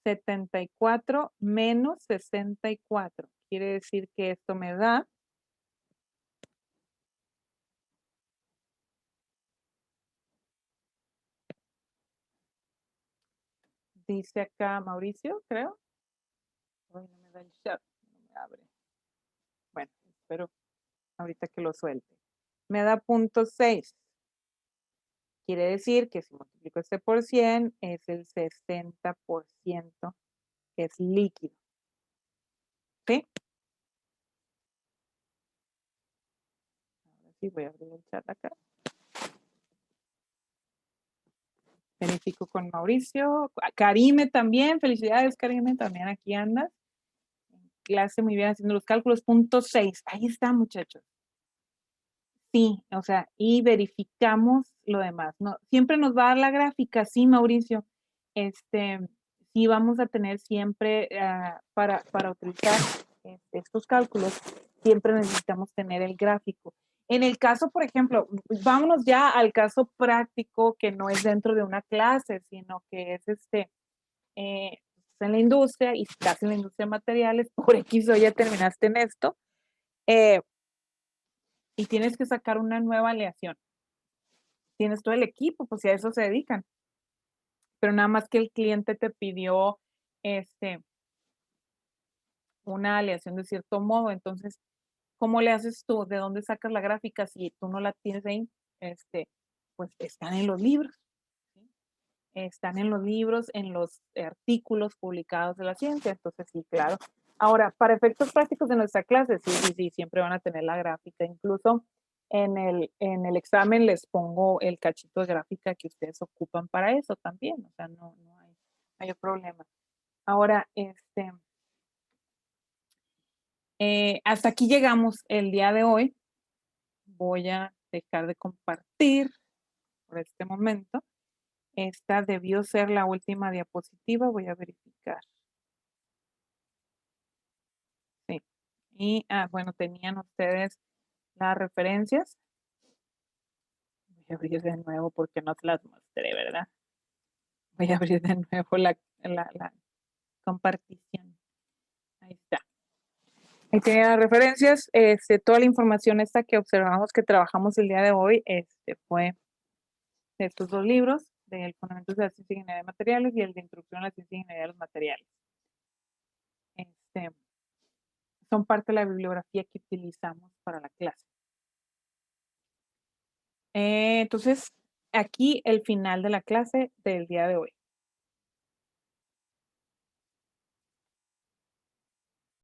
74 menos 64. Quiere decir que esto me da dice acá Mauricio, creo. Ay, no me da el chat, no me abre. Bueno, espero ahorita que lo suelte. Me da 0.6. Quiere decir que si multiplico este por 100 es el 60% que es líquido. ¿Sí? Ahora sí, voy a abrir el chat acá. Verifico con Mauricio. Karime también, felicidades Karime, también aquí andas. Clase muy bien haciendo los cálculos. Punto 6, ahí está muchachos. Sí, o sea, y verificamos lo demás. No, siempre nos va a dar la gráfica, sí, Mauricio. Sí vamos a tener siempre para utilizar estos cálculos, siempre necesitamos tener el gráfico. En el caso, por ejemplo, vámonos ya al caso práctico que no es dentro de una clase, sino que es en la industria y estás en la industria de materiales, por X o ya terminaste en esto, y tienes que sacar una nueva aleación. Tienes todo el equipo, pues si a eso se dedican. Pero nada más que el cliente te pidió una aleación de cierto modo, entonces, ¿cómo le haces tú? ¿De dónde sacas la gráfica? Si tú no la tienes ahí, pues están en los libros. ¿Sí? Están en los libros, en los artículos publicados de la ciencia, entonces sí, claro. Ahora, para efectos prácticos de nuestra clase, sí, siempre van a tener la gráfica, incluso en el examen les pongo el cachito de gráfica que ustedes ocupan para eso también, o sea, no hay problema. Ahora, hasta aquí llegamos el día de hoy. Voy a dejar de compartir por este momento. Esta debió ser la última diapositiva, voy a verificar. Sí. Y, bueno, tenían ustedes las referencias. Voy a abrir de nuevo porque no te las mostré, ¿verdad? Voy a abrir de nuevo la compartición. Ahí está. Ahí tienen las referencias. Toda la información esta que observamos que trabajamos el día de hoy fue de estos dos libros, del Fundamentos de la Ciencia y Ingeniería de Materiales y el de Introducción a la Ciencia y Ingeniería de los Materiales. Son parte de la bibliografía que utilizamos para la clase. Entonces, aquí el final de la clase del día de hoy.